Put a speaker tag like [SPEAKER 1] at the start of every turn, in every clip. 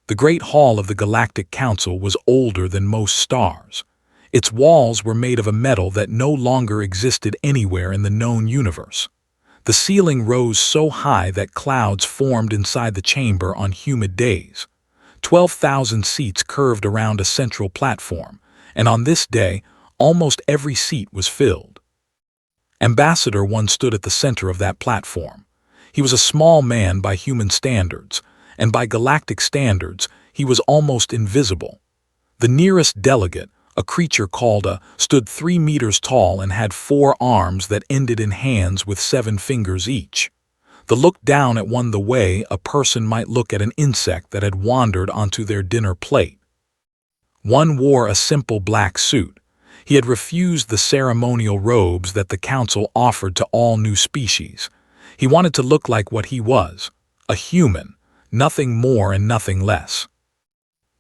[SPEAKER 1] The Great Hall of the Galactic Council was older than most stars. Its walls were made of a metal that no longer existed anywhere in the known universe. The ceiling rose so high that clouds formed inside the chamber on humid days. 12,000 seats curved around a central platform, and on this day, almost every seat was filled. Ambassador One stood at the center of that platform. He was a small man by human standards, and by galactic standards, he was almost invisible. The nearest delegate, a creature called a, stood 3 meters tall and had 4 arms that ended in hands with 7 fingers each. The look down at one the way a person might look at an insect that had wandered onto their dinner plate. One wore a simple black suit. He had refused the ceremonial robes that the council offered to all new species. He wanted to look like what he was, a human, nothing more and nothing less.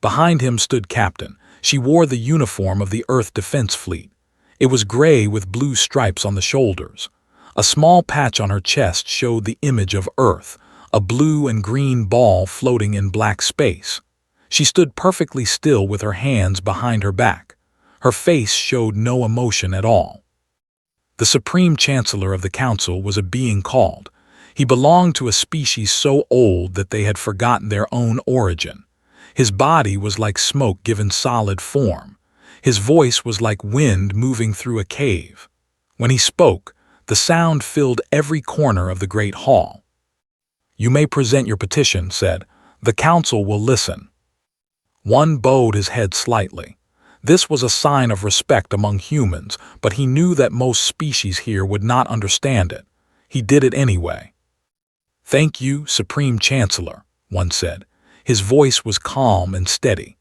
[SPEAKER 1] Behind him stood Captain. She wore the uniform of the Earth Defense Fleet. It was gray with blue stripes on the shoulders. A small patch on her chest showed the image of Earth, a blue and green ball floating in black space. She stood perfectly still with her hands behind her back. Her face showed no emotion at all. The Supreme Chancellor of the Council was a being called. He belonged to a species so old that they had forgotten their own origin. His body was like smoke given solid form. His voice was like wind moving through a cave. When he spoke, the sound filled every corner of the Great Hall. "You may present your petition," said. "The Council will listen." One bowed his head slightly. This was a sign of respect among humans, but he knew that most species here would not understand it. He did it anyway. "Thank you, Supreme Chancellor," one said. His voice was calm and steady.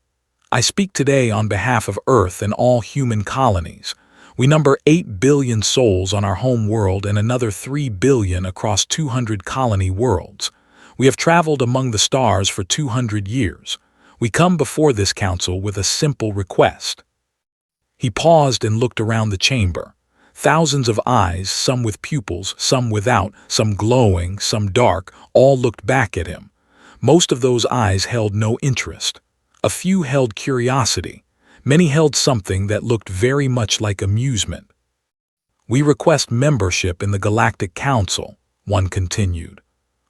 [SPEAKER 1] "I speak today on behalf of Earth and all human colonies. We number 8 billion souls on our home world and another 3 billion across 200 colony worlds. We have traveled among the stars for 200 years. We come before this council with a simple request." He paused and looked around the chamber. Thousands of eyes, some with pupils, some without, some glowing, some dark, all looked back at him. Most of those eyes held no interest. A few held curiosity. Many held something that looked very much like amusement. "We request membership in the Galactic Council," one continued.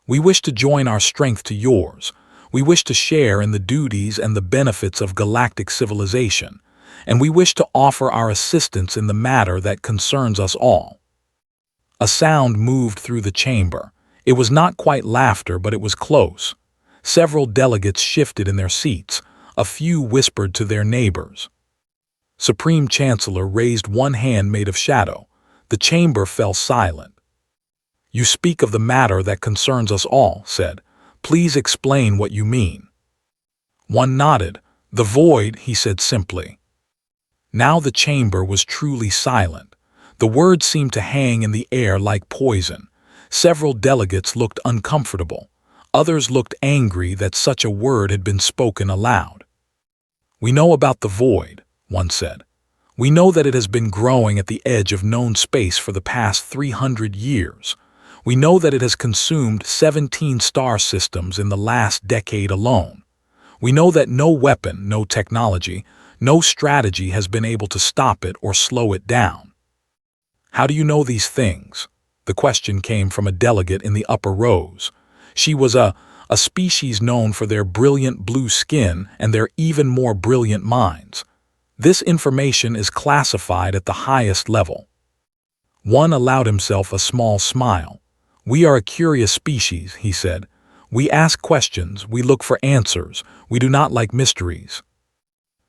[SPEAKER 1] "We wish to join our strength to yours. We wish to share in the duties and the benefits of galactic civilization, and we wish to offer our assistance in the matter that concerns us all." A sound moved through the chamber. It was not quite laughter, but it was close. Several delegates shifted in their seats. A few whispered to their neighbors. Supreme Chancellor raised one hand made of shadow. The chamber fell silent. "You speak of the matter that concerns us all," said. "Please explain what you mean." One nodded. "The void," he said simply. Now the chamber was truly silent. The words seemed to hang in the air like poison. Several delegates looked uncomfortable. Others looked angry that such a word had been spoken aloud. "We know about the void," one said. "We know that it has been growing at the edge of known space for the past 300 years. We know that it has consumed 17 star systems in the last decade alone. We know that no weapon, no technology, no strategy has been able to stop it or slow it down." "How do you know these things?" The question came from a delegate in the upper rows. She was a species known for their brilliant blue skin and their even more brilliant minds. "This information is classified at the highest level." One allowed himself a small smile. "We are a curious species," he said. "We ask questions, we look for answers, we do not like mysteries."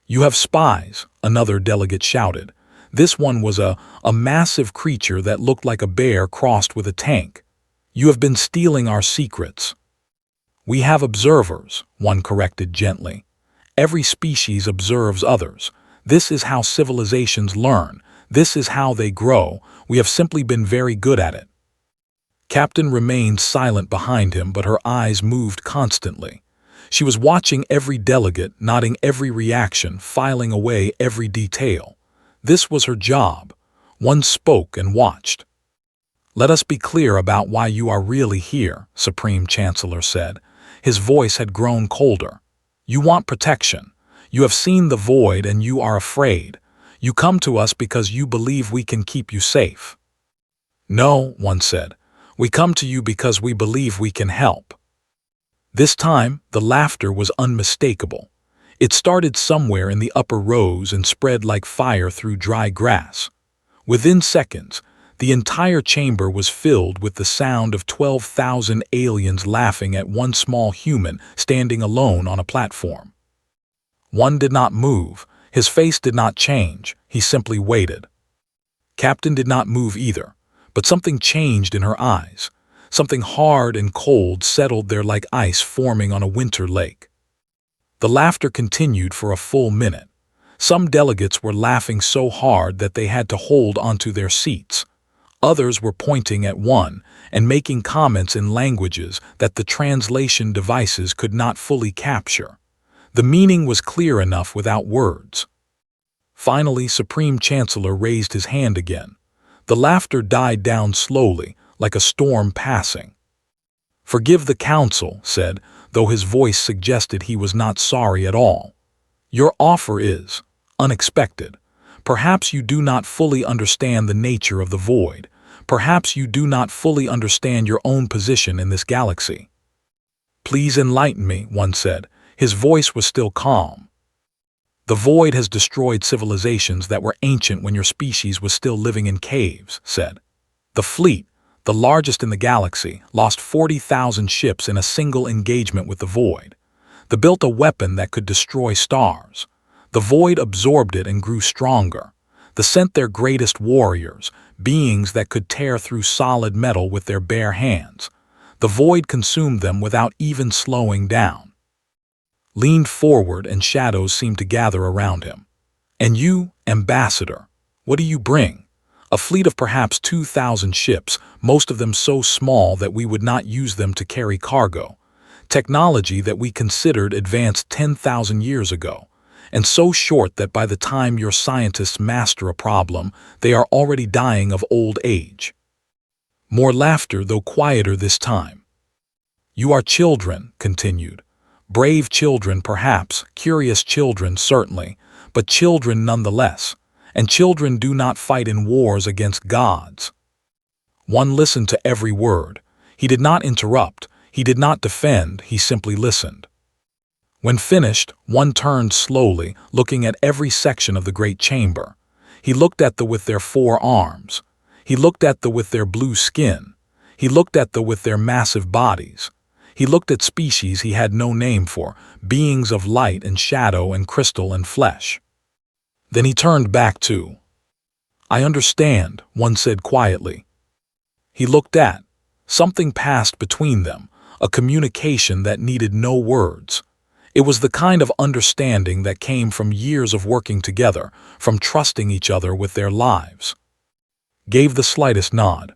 [SPEAKER 1] "You have spies," another delegate shouted. This one was a massive creature that looked like a bear crossed with a tank. "You have been stealing our secrets." "We have observers," one corrected gently. "Every species observes others. This is how civilizations learn. This is how they grow. We have simply been very good at it." Captain remained silent behind him, but her eyes moved constantly. She was watching every delegate, noting every reaction, filing away every detail. This was her job. One spoke and watched. "Let us be clear about why you are really here," Supreme Chancellor said. His voice had grown colder. You want protection. You have seen the void and you are afraid. You come to us because you believe we can keep you safe. No, one said. We come to you because we believe we can help. This time, the laughter was unmistakable. It started somewhere in the upper rows and spread like fire through dry grass. Within seconds, the entire chamber was filled with the sound of 12,000 aliens laughing at one small human standing alone on a platform. One did not move. His face did not change. He simply waited. Captain did not move either, but something changed in her eyes. Something hard and cold settled there like ice forming on a winter lake. The laughter continued for a full minute. Some delegates were laughing so hard that they had to hold onto their seats. Others were pointing at one and making comments in languages that the translation devices could not fully capture. The meaning was clear enough without words. Finally, Supreme Chancellor raised his hand again. The laughter died down slowly, like a storm passing. "Forgive the Council," said, though his voice suggested he was not sorry at all. "Your offer is unexpected. Perhaps you do not fully understand the nature of the void. Perhaps you do not fully understand your own position in this galaxy." "Please enlighten me," one said. His voice was still calm. "The void has destroyed civilizations that were ancient when your species was still living in caves," said. "The fleet, the largest in the galaxy, lost 40,000 ships in a single engagement with the void. They built a weapon that could destroy stars. The void absorbed it and grew stronger. They sent their greatest warriors, beings that could tear through solid metal with their bare hands. The void consumed them without even slowing down." Leaned forward and shadows seemed to gather around him. "And you, Ambassador, what do you bring?" "A fleet of perhaps 2,000 ships, most of them so small that we would not use them to carry cargo. Technology that we considered advanced 10,000 years ago, and so short that by the time your scientists master a problem, they are already dying of old age." More laughter, though quieter this time. "You are children," continued. "Brave children perhaps, curious children certainly, but children nonetheless, and children do not fight in wars against gods." One listened to every word. He did not interrupt, he did not defend, he simply listened. When finished, one turned slowly, looking at every section of the great chamber. He looked at the with their 4 arms. He looked at the with their blue skin. He looked at the with their massive bodies. He looked at species he had no name for, beings of light and shadow and crystal and flesh. Then he turned back to. "I understand," one said quietly. He looked at. Something passed between them, a communication that needed no words. It was the kind of understanding that came from years of working together, from trusting each other with their lives. Gave the slightest nod.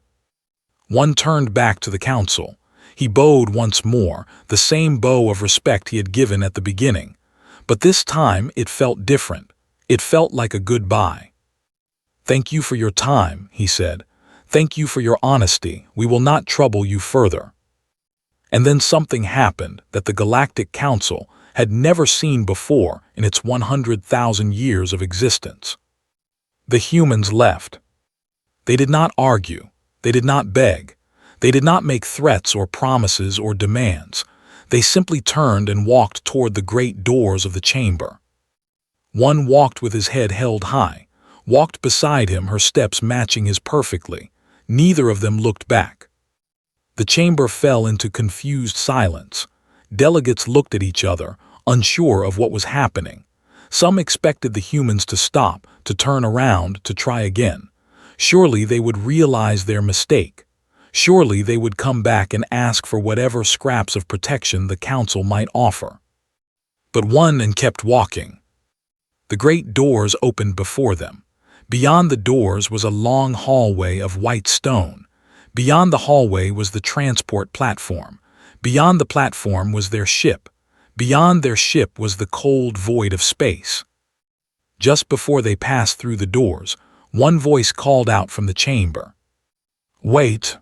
[SPEAKER 1] One turned back to the council. He bowed once more, the same bow of respect he had given at the beginning. But this time it felt different. It felt like a goodbye. "Thank you for your time," he said. "Thank you for your honesty. We will not trouble you further." And then something happened that the Galactic Council had never seen before in its 100,000 years of existence. The humans left. They did not argue. They did not beg. They did not make threats or promises or demands. They simply turned and walked toward the great doors of the chamber. One walked with his head held high, walked beside him, her steps matching his perfectly. Neither of them looked back. The chamber fell into confused silence. Delegates looked at each other, unsure of what was happening. Some expected the humans to stop, to turn around, to try again. Surely they would realize their mistake. Surely they would come back and ask for whatever scraps of protection the council might offer. But one kept walking. The great doors opened before them. Beyond the doors was a long hallway of white stone. Beyond the hallway was the transport platform. Beyond the platform was their ship. Beyond their ship was the cold void of space. Just before they passed through the doors, one voice called out from the chamber. "Wait."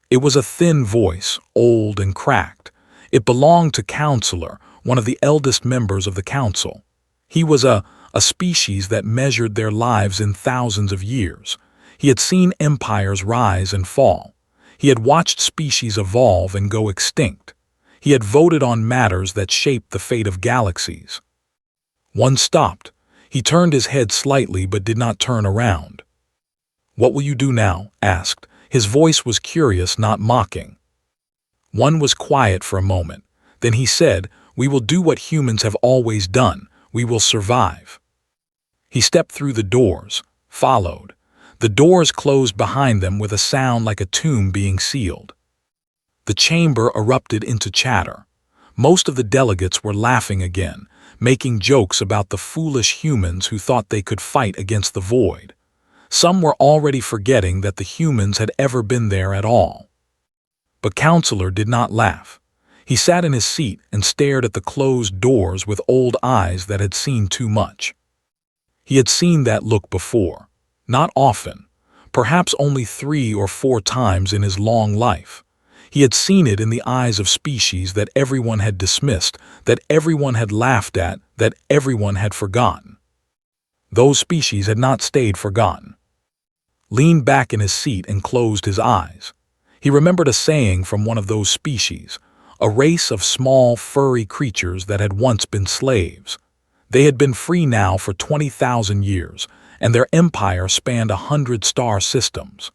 [SPEAKER 1] It was a thin voice, old and cracked. It belonged to Counselor, one of the eldest members of the council. He was a species that measured their lives in thousands of years. He had seen empires rise and fall. He had watched species evolve and go extinct. He had voted on matters that shaped the fate of galaxies. One stopped. He turned his head slightly but did not turn around. "What will you do now?" asked. His voice was curious, not mocking. One was quiet for a moment. Then he said, "We will do what humans have always done. We will survive." He stepped through the doors, followed. The doors closed behind them with a sound like a tomb being sealed. The chamber erupted into chatter. Most of the delegates were laughing again, making jokes about the foolish humans who thought they could fight against the void. Some were already forgetting that the humans had ever been there at all. But Counselor did not laugh. He sat in his seat and stared at the closed doors with old eyes that had seen too much. He had seen that look before. Not often. Perhaps only 3 or 4 times in his long life. He had seen it in the eyes of species that everyone had dismissed, that everyone had laughed at, that everyone had forgotten. Those species had not stayed forgotten. Leaned back in his seat and closed his eyes. He remembered a saying from one of those species, a race of small, furry creatures that had once been slaves. They had been free now for 20,000 years, and their empire spanned 100 star systems.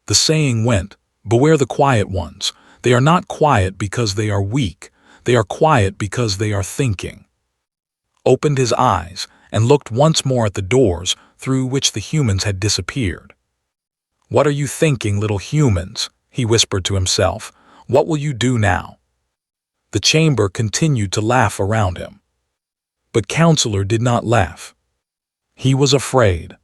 [SPEAKER 1] The saying went, "Beware the quiet ones. They are not quiet because they are weak. They are quiet because they are thinking." Opened his eyes and looked once more at the doors through which the humans had disappeared. "What are you thinking, little humans?" he whispered to himself. "What will you do now?" The chamber continued to laugh around him. But Counselor did not laugh. He was afraid.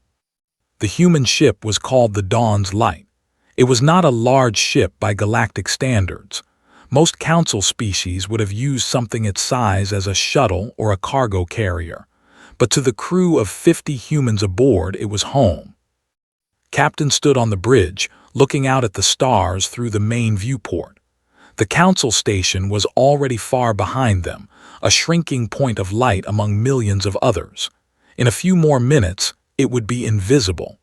[SPEAKER 1] The human ship was called the Dawn's Light. It was not a large ship by galactic standards. Most council species would have used something its size as a shuttle or a cargo carrier. But to the crew of 50 humans aboard, it was home. Captain stood on the bridge, looking out at the stars through the main viewport. The council station was already far behind them, a shrinking point of light among millions of others. In a few more minutes, it would be invisible.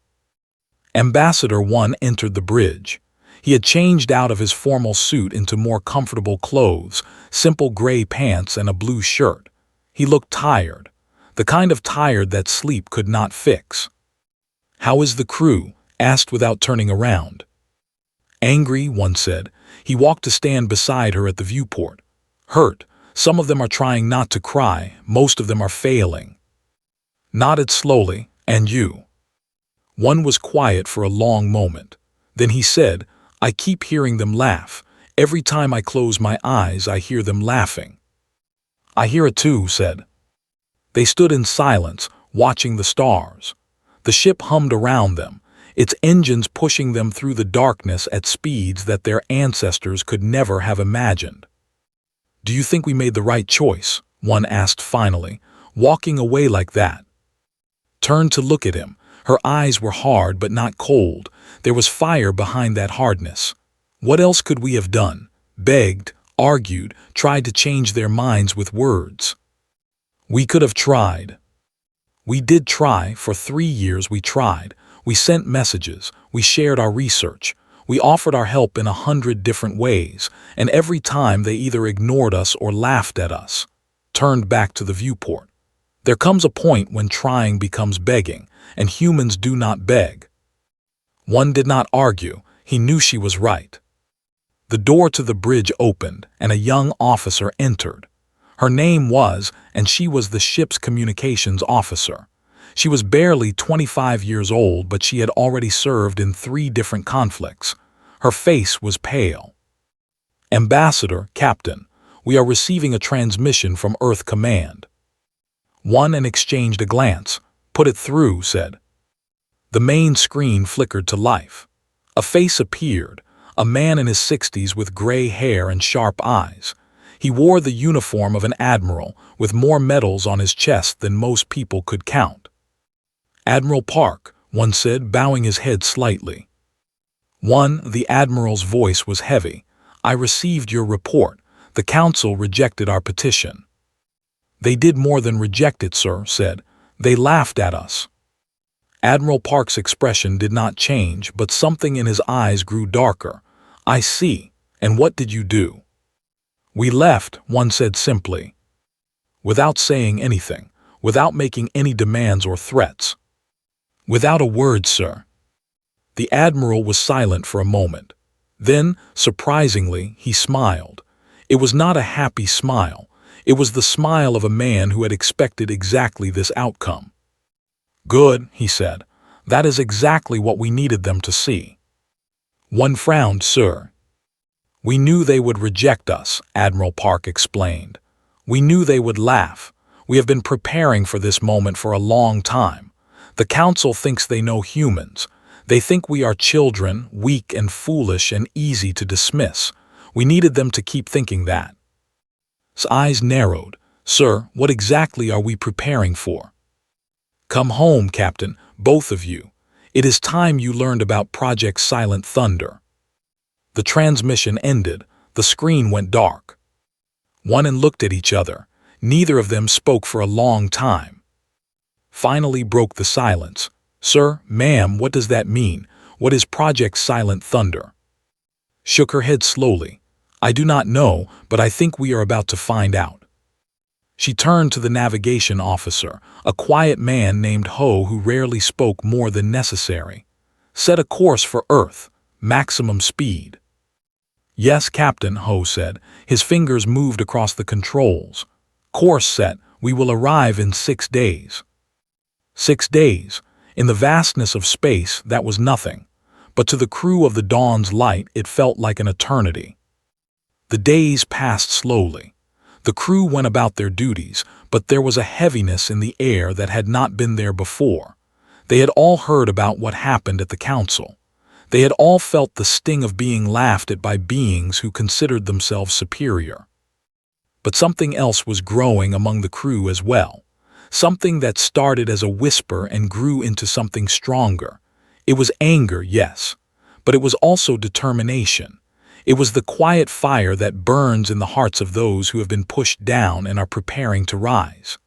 [SPEAKER 1] Ambassador 1 entered the bridge. He had changed out of his formal suit into more comfortable clothes, simple gray pants and a blue shirt. He looked tired, the kind of tired that sleep could not fix. "How is the crew?" asked without turning around. "Angry," one said. He walked to stand beside her at the viewport. "Hurt. Some of them are trying not to cry, most of them are failing." Nodded slowly. "And you?" One was quiet for a long moment. Then he said, "I keep hearing them laugh. Every time I close my eyes, I hear them laughing." "I hear it too," said. They stood in silence, watching the stars. The ship hummed around them, its engines pushing them through the darkness at speeds that their ancestors could never have imagined. "Do you think we made the right choice?" one asked finally, "walking away like that?" Turned to look at him. Her eyes were hard but not cold. There was fire behind that hardness. "What else could we have done?" Begged, argued, tried to change their minds with words. "We could have tried." "We did try. For 3 years we tried. We sent messages. We shared our research. We offered our help in 100 different ways, and every time they either ignored us or laughed at us." Turned back to the viewport. "There comes a point when trying becomes begging, and humans do not beg." One did not argue. He knew she was right. The door to the bridge opened, and a young officer entered. Her name was, and she was the ship's communications officer. She was barely 25 years old, but she had already served in 3 different conflicts. Her face was pale. "Ambassador, Captain, we are receiving a transmission from Earth Command." One and exchanged a glance. "Put it through," said. The main screen flickered to life. A face appeared, a man in his 60s with gray hair and sharp eyes. He wore the uniform of an admiral, with more medals on his chest than most people could count. "Admiral Park," one said, bowing his head slightly. The admiral's voice was heavy. "I received your report. The council rejected our petition." They did more than reject it, sir said. They laughed at us. Admiral Park's expression did not change, but something in his eyes grew darker. I see. And what did you do? We left, one said simply. Without saying anything, without making any demands or threats. Without a word, sir. The Admiral was silent for a moment. Then, surprisingly, he smiled. It was not a happy smile. It was the smile of a man who had expected exactly this outcome. Good, he said. That is exactly what we needed them to see. One frowned, sir. We knew they would reject us, Admiral Park explained. We knew they would laugh. We have been preparing for this moment for a long time. The Council thinks they know humans. They think we are children, weak and foolish and easy to dismiss. We needed them to keep thinking that. His eyes narrowed. Sir, what exactly are we preparing for? Come home, Captain, both of you. It is time you learned about Project Silent Thunder. The transmission ended. The screen went dark. One and looked at each other. Neither of them spoke for a long time. Finally broke the silence. Sir, ma'am, what does that mean? What is Project Silent Thunder? Shook her head slowly. I do not know, but I think we are about to find out. She turned to the navigation officer, a quiet man named Ho who rarely spoke more than necessary. Set a course for Earth, maximum speed. Yes, Captain, Ho said. His fingers moved across the controls. Course set, we will arrive in 6 days. 6 days. In the vastness of space, that was nothing. But to the crew of the Dawn's Light, it felt like an eternity. The days passed slowly. The crew went about their duties, but there was a heaviness in the air that had not been there before. They had all heard about what happened at the council. They had all felt the sting of being laughed at by beings who considered themselves superior. But something else was growing among the crew as well. Something that started as a whisper and grew into something stronger. It was anger, yes, but it was also determination. It was the quiet fire that burns in the hearts of those who have been pushed down and are preparing to rise.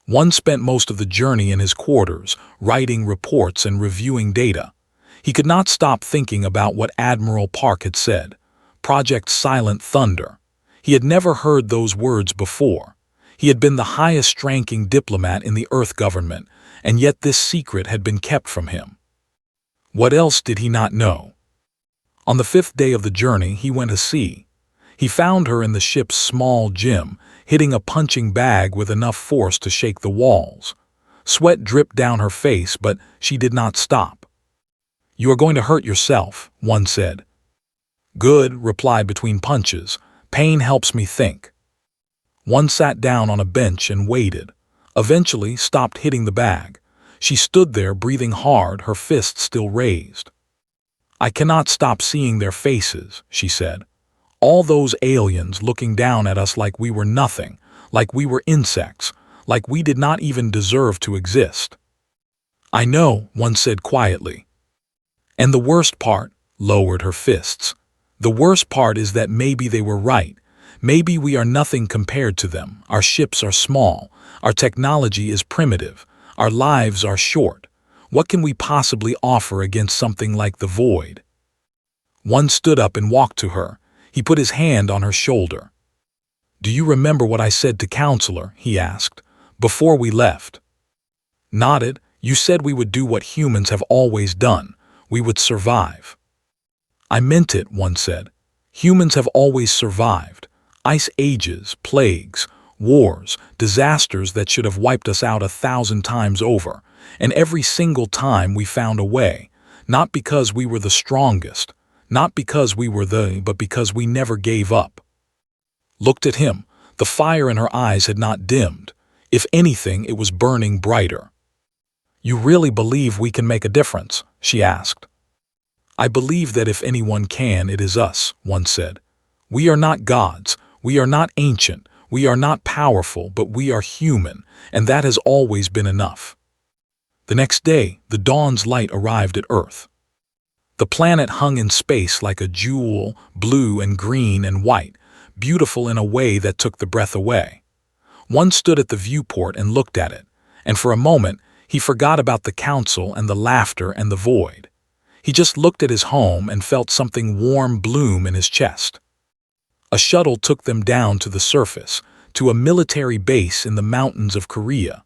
[SPEAKER 1] One spent most of the journey in his quarters, writing reports and reviewing data. He could not stop thinking about what Admiral Park had said. Project Silent Thunder. He had never heard those words before. He had been the highest-ranking diplomat in the Earth government, and yet this secret had been kept from him. What else did he not know? On the 5th day of the journey, he went to sea. He found her in the ship's small gym, hitting a punching bag with enough force to shake the walls. Sweat dripped down her face, but she did not stop. You are going to hurt yourself, one said. Good, replied between punches. Pain helps me think. One sat down on a bench and waited. Eventually stopped hitting the bag. She stood there breathing hard, her fists still raised. I cannot stop seeing their faces, she said. All those aliens looking down at us like we were nothing, like we were insects, like we did not even deserve to exist. I know, one said quietly. And the worst part, lowered her fists. The worst part is that maybe they were right. Maybe we are nothing compared to them. Our ships are small. Our technology is primitive. Our lives are short. What can we possibly offer against something like the void? One stood up and walked to her. He put his hand on her shoulder. Do you remember what I said to Counselor? He asked. Before we left. Nodded. You said we would do what humans have always done. We would survive. I meant it, one said. Humans have always survived. Ice ages, plagues, wars, disasters that should have wiped us out 1,000 times over. And every single time we found a way, not because we were the strongest, not because we were but because we never gave up. Looked at him. The fire in her eyes had not dimmed. If anything, it was burning brighter. You really believe we can make a difference? She asked. I believe that if anyone can, it is us, one said. We are not gods. We are not ancient. We are not powerful, but we are human, and that has always been enough. The next day, the Dawn's Light arrived at Earth. The planet hung in space like a jewel, blue and green and white, beautiful in a way that took the breath away. One stood at the viewport and looked at it, and for a moment he forgot about the council and the laughter and the void. He just looked at his home and felt something warm bloom in his chest. A shuttle took them down to the surface, to a military base in the mountains of Korea.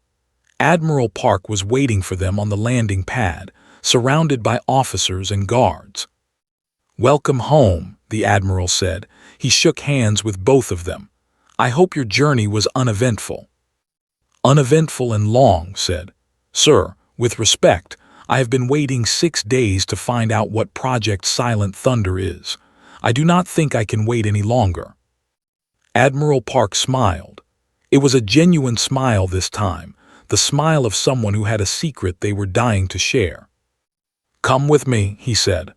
[SPEAKER 1] Admiral Park was waiting for them on the landing pad, surrounded by officers and guards. "Welcome home," the admiral said. He shook hands with both of them. "I hope your journey was uneventful." "Uneventful and long," said. "Sir, with respect, I have been waiting 6 days to find out what Project Silent Thunder is. I do not think I can wait any longer." Admiral Park smiled. It was a genuine smile this time, the smile of someone who had a secret they were dying to share. "Come with me," he said.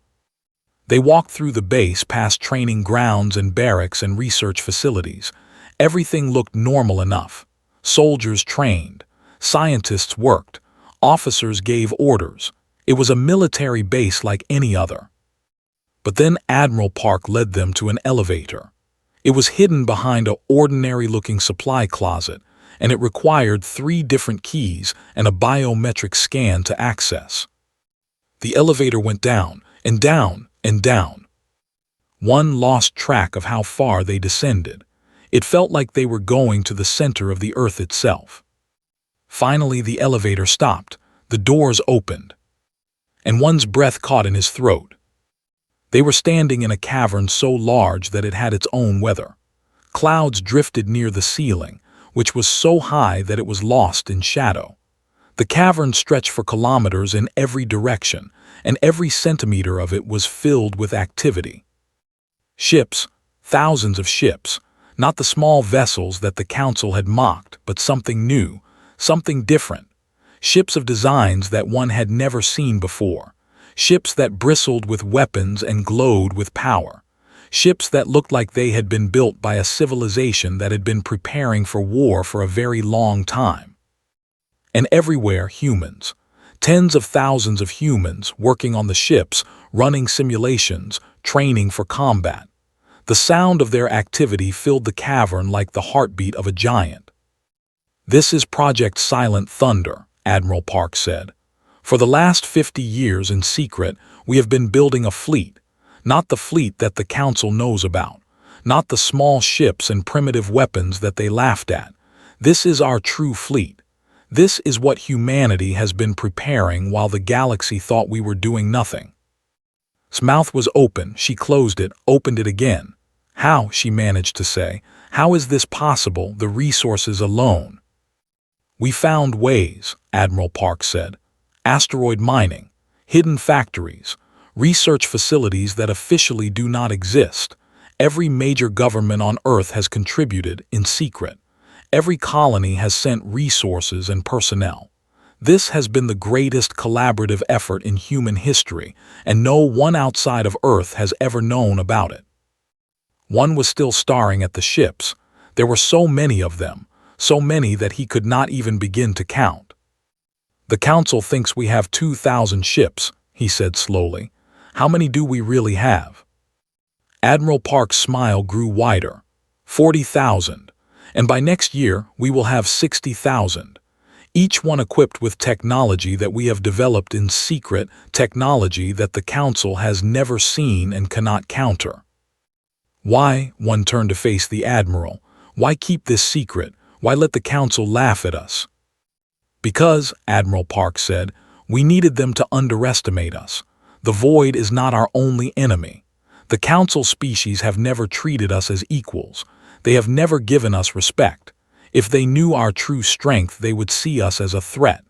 [SPEAKER 1] They walked through the base past training grounds and barracks and research facilities. Everything looked normal enough. Soldiers trained. Scientists worked. Officers gave orders. It was a military base like any other. But then Admiral Park led them to an elevator. It was hidden behind an ordinary-looking supply closet, and it required 3 different keys and a biometric scan to access. The elevator went down, and down, and down. One lost track of how far they descended. It felt like they were going to the center of the Earth itself. Finally, the elevator stopped. The doors opened, and one's breath caught in his throat. They were standing in a cavern so large that it had its own weather. Clouds drifted near the ceiling, which was so high that it was lost in shadow. The cavern stretched for kilometers in every direction, and every centimeter of it was filled with activity. Ships, thousands of ships, not the small vessels that the council had mocked, but something new, something different. Ships of designs that one had never seen before. Ships that bristled with weapons and glowed with power. Ships that looked like they had been built by a civilization that had been preparing for war for a very long time. And everywhere, humans. Tens of thousands of humans working on the ships, running simulations, training for combat. The sound of their activity filled the cavern like the heartbeat of a giant. "This is Project Silent Thunder," Admiral Park said. "For the last 50 years in secret, we have been building a fleet. Not the fleet that the Council knows about. Not the small ships and primitive weapons that they laughed at. This is our true fleet. This is what humanity has been preparing while the galaxy thought we were doing nothing." His mouth was open. She closed it, opened it again. "How," she managed to say, "how is this possible, the resources alone?" "We found ways," Admiral Park said. "Asteroid mining, hidden factories, research facilities that officially do not exist. Every major government on Earth has contributed in secret. Every colony has sent resources and personnel. This has been the greatest collaborative effort in human history, and no one outside of Earth has ever known about it." One was still staring at the ships. There were so many of them, so many that he could not even begin to count. "The Council thinks we have 2,000 ships," he said slowly. "How many do we really have?" Admiral Park's smile grew wider. 40,000. And by next year, we will have 60,000. Each one equipped with technology that we have developed in secret, technology that the Council has never seen and cannot counter. "Why," one turned to face the Admiral, "why keep this secret? Why let the Council laugh at us?" "Because," Admiral Park said, "we needed them to underestimate us. The Void is not our only enemy. The Council species have never treated us as equals. They have never given us respect. If they knew our true strength, they would see us as a threat.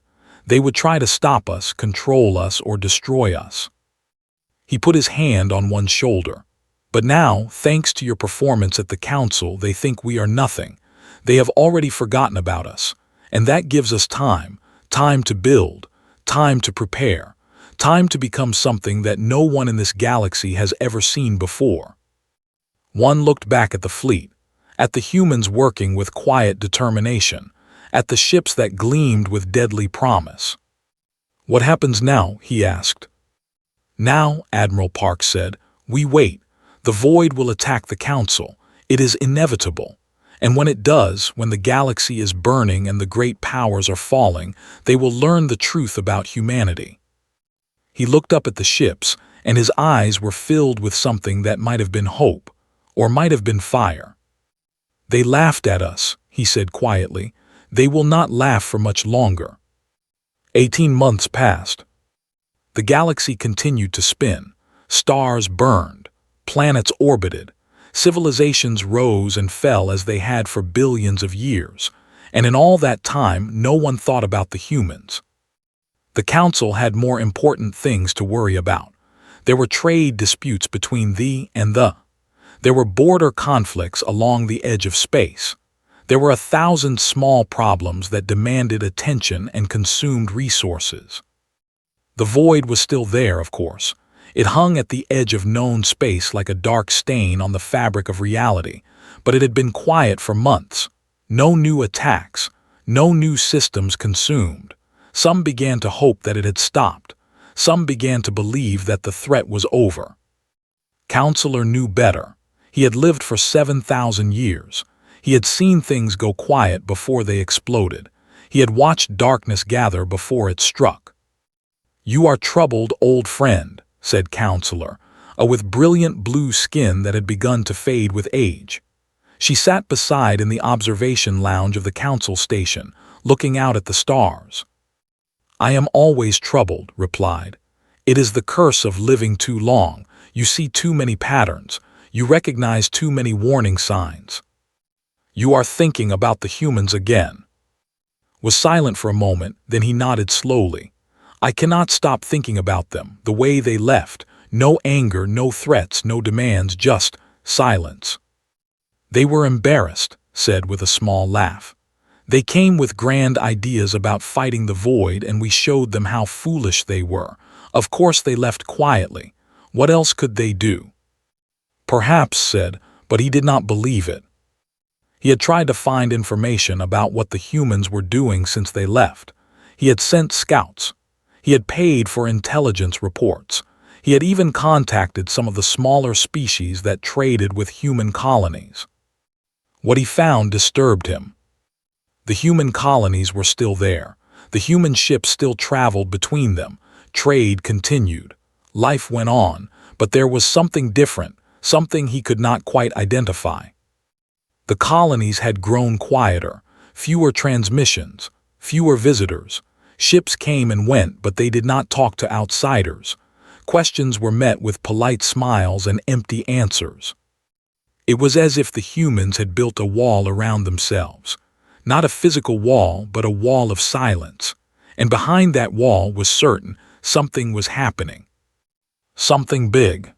[SPEAKER 1] They would try to stop us, control us, or destroy us." He put his hand on one's shoulder. "But now, thanks to your performance at the Council, they think we are nothing. They have already forgotten about us. And that gives us time, time to build, time to prepare, time to become something that no one in this galaxy has ever seen before." One looked back at the fleet, at the humans working with quiet determination, at the ships that gleamed with deadly promise. "What happens now?" he asked. "Now," Admiral Park said, "we wait. The Void will attack the Council. It is inevitable. And when it does, when the galaxy is burning and the great powers are falling, they will learn the truth about humanity. He looked up at the ships, and his eyes were filled with something that might have been hope, or might have been fire. They laughed at us, he said quietly. They will not laugh for much longer. 18 months passed. The galaxy continued to spin. Stars burned. Planets orbited. Civilizations rose and fell as they had for billions of years. And in all that time, no one thought about the humans. The Council had more important things to worry about. There were trade disputes between thee and the. There were border conflicts along the edge of space. There were 1,000 small problems that demanded attention and consumed resources. The void was still there, of course. It hung at the edge of known space like a dark stain on the fabric of reality, but it had been quiet for months. No new attacks, no new systems consumed. Some began to hope that it had stopped. Some began to believe that the threat was over. Counselor knew better. He had lived for 7,000 years. He had seen things go quiet before they exploded. He had watched darkness gather before it struck. "You are troubled, old friend," said Counselor, with brilliant blue skin that had begun to fade with age. She sat beside in the observation lounge of the Council station, looking out at the stars. "I am always troubled," replied. "It is the curse of living too long. You see too many patterns. You recognize too many warning signs. You are thinking about the humans again." Was silent for a moment, then he nodded slowly. "I cannot stop thinking about them, the way they left. No anger, no threats, no demands, just silence." "They were embarrassed," said with a small laugh. "They came with grand ideas about fighting the void, and we showed them how foolish they were. Of course they left quietly. What else could they do?" "Perhaps," said, but he did not believe it. He had tried to find information about what the humans were doing since they left. He had sent scouts. He had paid for intelligence reports. He had even contacted some of the smaller species that traded with human colonies. What he found disturbed him. The human colonies were still there. The human ships still traveled between them. Trade continued. Life went on, but there was something different, something he could not quite identify. The colonies had grown quieter, fewer transmissions, fewer visitors. Ships came and went, but they did not talk to outsiders. Questions were met with polite smiles and empty answers. It was as if the humans had built a wall around themselves. Not a physical wall, but a wall of silence. And behind that wall was certain something was happening. Something big.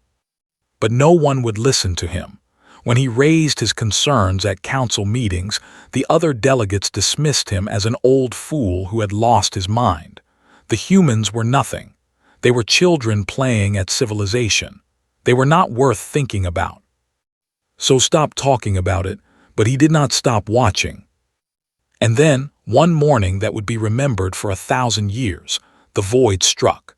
[SPEAKER 1] But no one would listen to him. When he raised his concerns at council meetings, the other delegates dismissed him as an old fool who had lost his mind. The humans were nothing. They were children playing at civilization. They were not worth thinking about. So stop talking about it, but he did not stop watching. And then, one morning that would be remembered for 1,000 years, the void struck.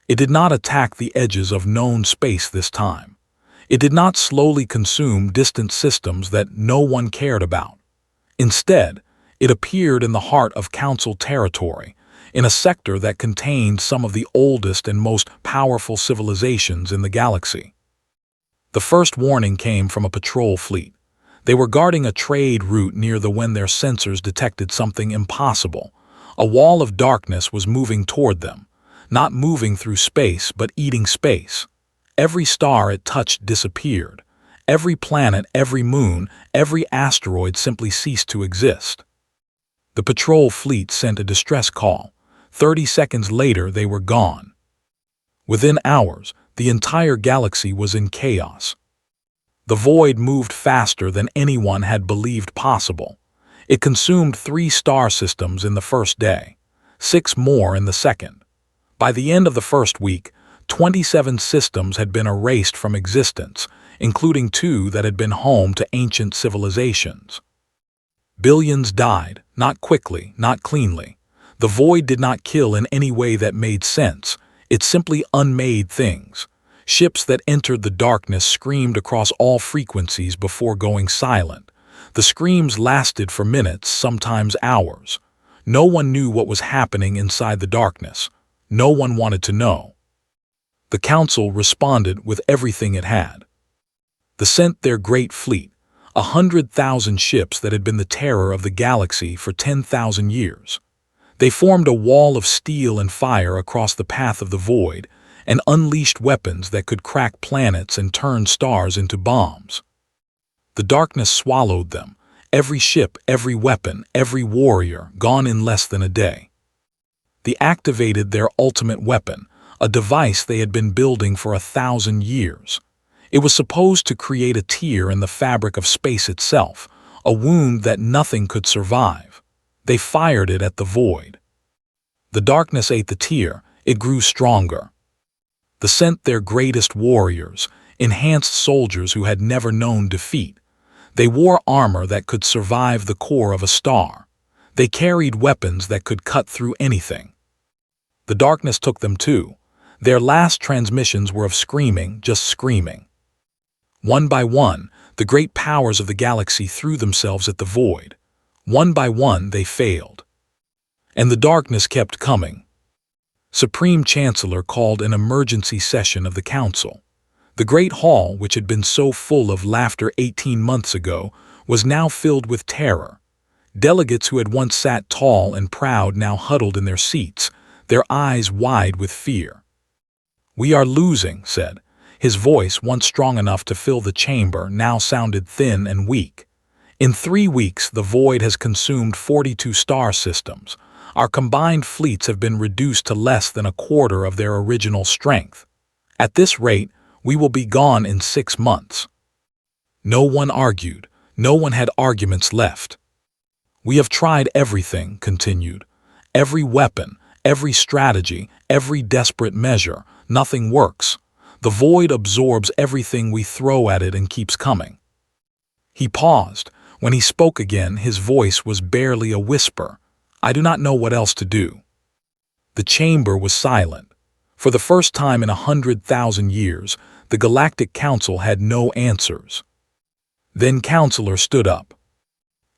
[SPEAKER 1] It did not attack the edges of known space this time. It did not slowly consume distant systems that no one cared about. Instead, it appeared in the heart of Council territory, in a sector that contained some of the oldest and most powerful civilizations in the galaxy. The first warning came from a patrol fleet. They were guarding a trade route near when their sensors detected something impossible. A wall of darkness was moving toward them, not moving through space but eating space. Every star it touched disappeared. Every planet, every moon, every asteroid simply ceased to exist. The patrol fleet sent a distress call. 30 seconds later, they were gone. Within hours, the entire galaxy was in chaos. The void moved faster than anyone had believed possible. It consumed 3 star systems in the first day, 6 more in the second. By the end of the first week, 27 systems had been erased from existence, including 2 that had been home to ancient civilizations. Billions died, not quickly, not cleanly. The void did not kill in any way that made sense. It simply unmade things. Ships that entered the darkness screamed across all frequencies before going silent. The screams lasted for minutes, sometimes hours. No one knew what was happening inside the darkness. No one wanted to know. The council responded with everything it had. They sent their great fleet, 100,000 ships that had been the terror of the galaxy for 10,000 years. They formed a wall of steel and fire across the path of the void and unleashed weapons that could crack planets and turn stars into bombs. The darkness swallowed them, every ship, every weapon, every warrior, gone in less than a day. They activated their ultimate weapon, a device they had been building for 1,000 years. It was supposed to create a tear in the fabric of space itself, a wound that nothing could survive. They fired it at the void. The darkness ate the tear, it grew stronger. They sent their greatest warriors, enhanced soldiers who had never known defeat. They wore armor that could survive the core of a star. They carried weapons that could cut through anything. The darkness took them too. Their last transmissions were of screaming, just screaming. One by one, the great powers of the galaxy threw themselves at the void. One by one, they failed. And the darkness kept coming. Supreme Chancellor called an emergency session of the council. The great hall, which had been so full of laughter 18 months ago, was now filled with terror. Delegates who had once sat tall and proud now huddled in their seats, their eyes wide with fear. "We are losing," said. His voice, once strong enough to fill the chamber, now sounded thin and weak. "In 3 weeks, the void has consumed 42 star systems. Our combined fleets have been reduced to less than a quarter of their original strength. At this rate, we will be gone in 6 months." No one argued. No one had arguments left. "We have tried everything," continued. "Every weapon, every strategy, every desperate measure. Nothing works. The void absorbs everything we throw at it and keeps coming." He paused. When he spoke again, his voice was barely a whisper. "I do not know what else to do." The chamber was silent. For the first time in 100,000 years, the Galactic Council had no answers. Then Counselor stood up.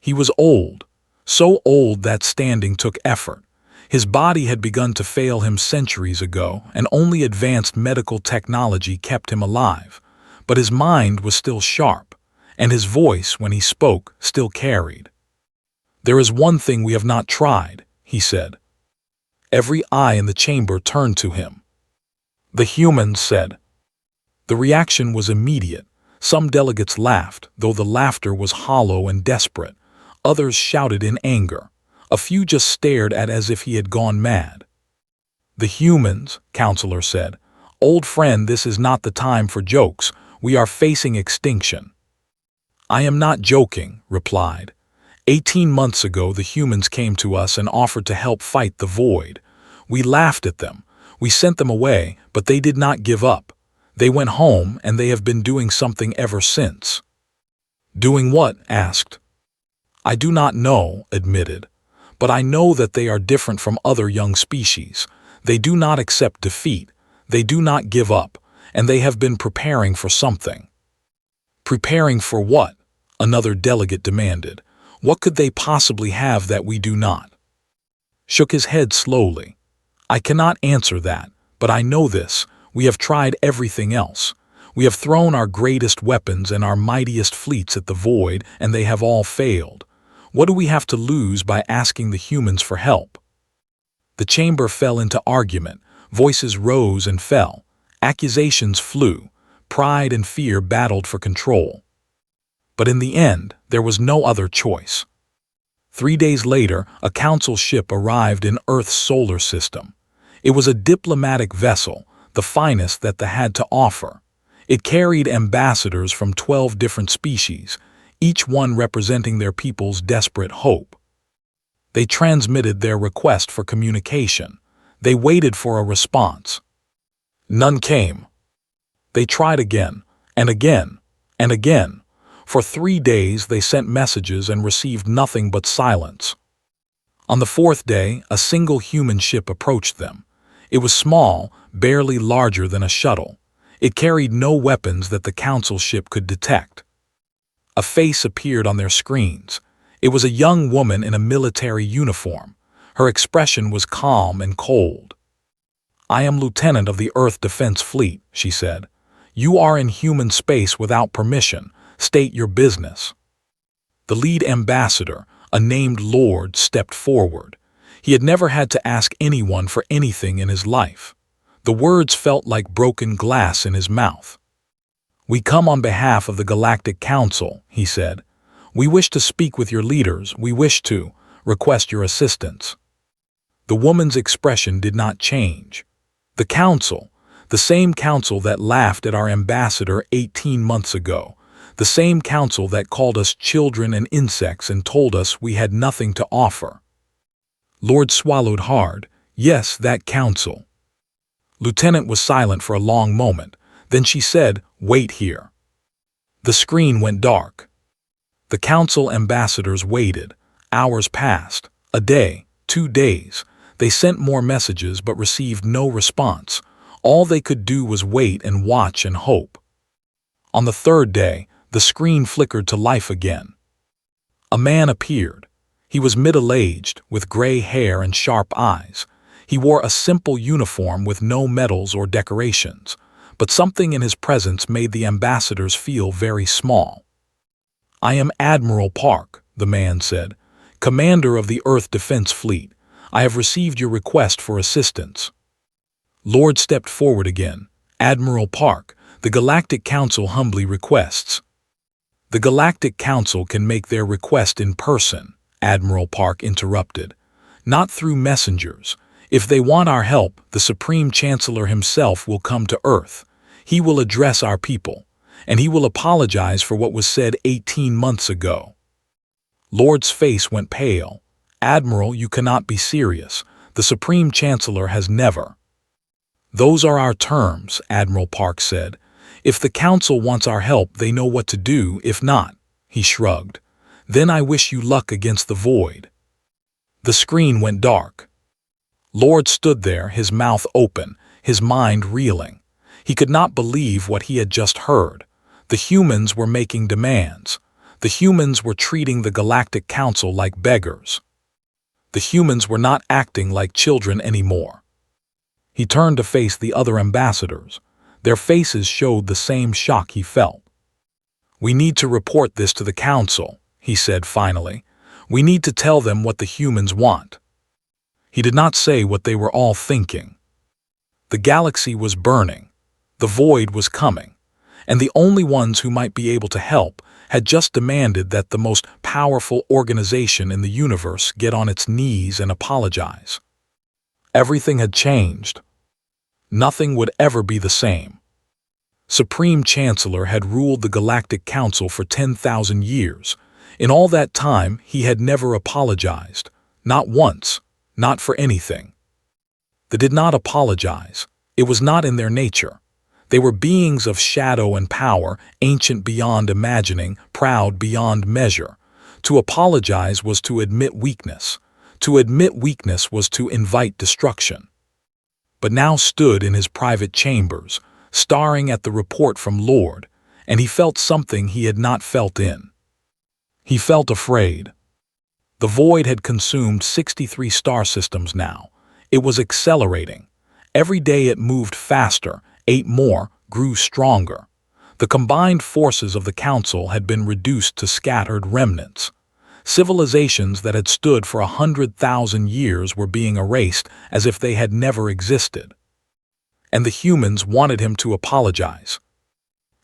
[SPEAKER 1] He was old, so old that standing took effort. His body had begun to fail him centuries ago, and only advanced medical technology kept him alive. But his mind was still sharp, and his voice, when he spoke, still carried. "There is one thing we have not tried," he said. Every eye in the chamber turned to him. "The humans," said. The reaction was immediate. Some delegates laughed, though the laughter was hollow and desperate. Others shouted in anger. A few just stared at as if he had gone mad. "The humans," Counselor said. "Old friend, this is not the time for jokes. We are facing extinction." "I am not joking," replied. 18 months ago, the humans came to us and offered to help fight the void. We laughed at them. We sent them away, but they did not give up. They went home, and they have been doing something ever since." "Doing what?" asked. "I do not know," admitted. "But I know that they are different from other young species. They do not accept defeat. They do not give up, and they have been preparing for something." "Preparing for what?" another delegate demanded. "What could they possibly have that we do not?" Shook his head slowly. "I cannot answer that, but I know this. We have tried everything else. We have thrown our greatest weapons and our mightiest fleets at the void, and they have all failed. What do we have to lose by asking the humans for help?" The chamber fell into argument. Voices rose and fell. Accusations flew. Pride and fear battled for control. But in the end, there was no other choice. 3 days later, a council ship arrived in Earth's solar system. It was a diplomatic vessel, the finest that they had to offer. It carried ambassadors from 12 different species, each one representing their people's desperate hope. They transmitted their request for communication. They waited for a response. None came. They tried again, and again, and again. For 3 days they sent messages and received nothing but silence. On the 4th day, a single human ship approached them. It was small, barely larger than a shuttle. It carried no weapons that the council ship could detect. A face appeared on their screens. It was a young woman in a military uniform. Her expression was calm and cold. "I am Lieutenant of the Earth Defense Fleet," she said. "You are in human space without permission. State your business." The lead ambassador, a named Lord, stepped forward. He had never had to ask anyone for anything in his life. The words felt like broken glass in his mouth. "We come on behalf of the Galactic Council," he said. "We wish to speak with your leaders. We wish to request your assistance." The woman's expression did not change. The council, the same council that laughed at our ambassador 18 months ago, the same council that called us children and insects and told us we had nothing to offer. Lord swallowed hard. Yes, that council. Lieutenant was silent for a long moment. Then she said, "Wait here." The screen went dark. The council ambassadors waited. Hours passed. A day, 2 days. They sent more messages but received no response. All they could do was wait and watch and hope. On the 3rd day, the screen flickered to life again. A man appeared. He was middle-aged, with gray hair and sharp eyes. He wore a simple uniform with no medals or decorations, but something in his presence made the ambassadors feel very small. "I am Admiral Park," the man said, "Commander of the Earth Defense Fleet. I have received your request for assistance." Lord stepped forward again. "Admiral Park, the Galactic Council humbly requests." "The Galactic Council can make their request in person," Admiral Park interrupted. "Not through messengers. If they want our help, the Supreme Chancellor himself will come to Earth. He will address our people, and he will apologize for what was said 18 months ago." Lord's face went pale. "Admiral, you cannot be serious. The Supreme Chancellor has never." "Those are our terms," Admiral Park said. "If the Council wants our help, they know what to do. If not," he shrugged, "then I wish you luck against the void." The screen went dark. Lord stood there, his mouth open, his mind reeling. He could not believe what he had just heard. The humans were making demands. The humans were treating the Galactic Council like beggars. The humans were not acting like children anymore. He turned to face the other ambassadors. Their faces showed the same shock he felt. "We need to report this to the Council," he said finally. "We need to tell them what the humans want." He did not say what they were all thinking. The galaxy was burning. The void was coming. And the only ones who might be able to help had just demanded that the most powerful organization in the universe get on its knees and apologize. Everything had changed. Nothing would ever be the same. Supreme Chancellor had ruled the Galactic Council for 10,000 years. In all that time, he had never apologized. Not once. Not for anything. They did not apologize. It was not in their nature. They were beings of shadow and power, ancient beyond imagining, proud beyond measure. To apologize was to admit weakness. To admit weakness was to invite destruction. But now stood in his private chambers, staring at the report from Lord, and he felt something he had not felt in. He felt afraid. The void had consumed 63 star systems now. It was accelerating. Every day it moved faster, 8 more, grew stronger. The combined forces of the Council had been reduced to scattered remnants. Civilizations that had stood for 100,000 years were being erased as if they had never existed. And the humans wanted him to apologize.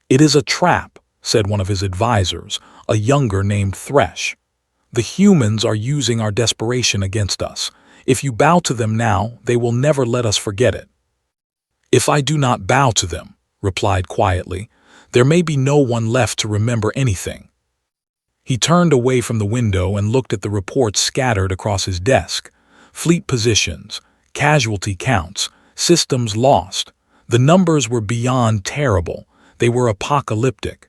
[SPEAKER 1] "It is a trap," said one of his advisors, a younger named Thresh. "The humans are using our desperation against us. If you bow to them now, they will never let us forget it." "If I do not bow to them," replied quietly, "there may be no one left to remember anything." He turned away from the window and looked at the reports scattered across his desk. Fleet positions, casualty counts, systems lost. The numbers were beyond terrible. They were apocalyptic.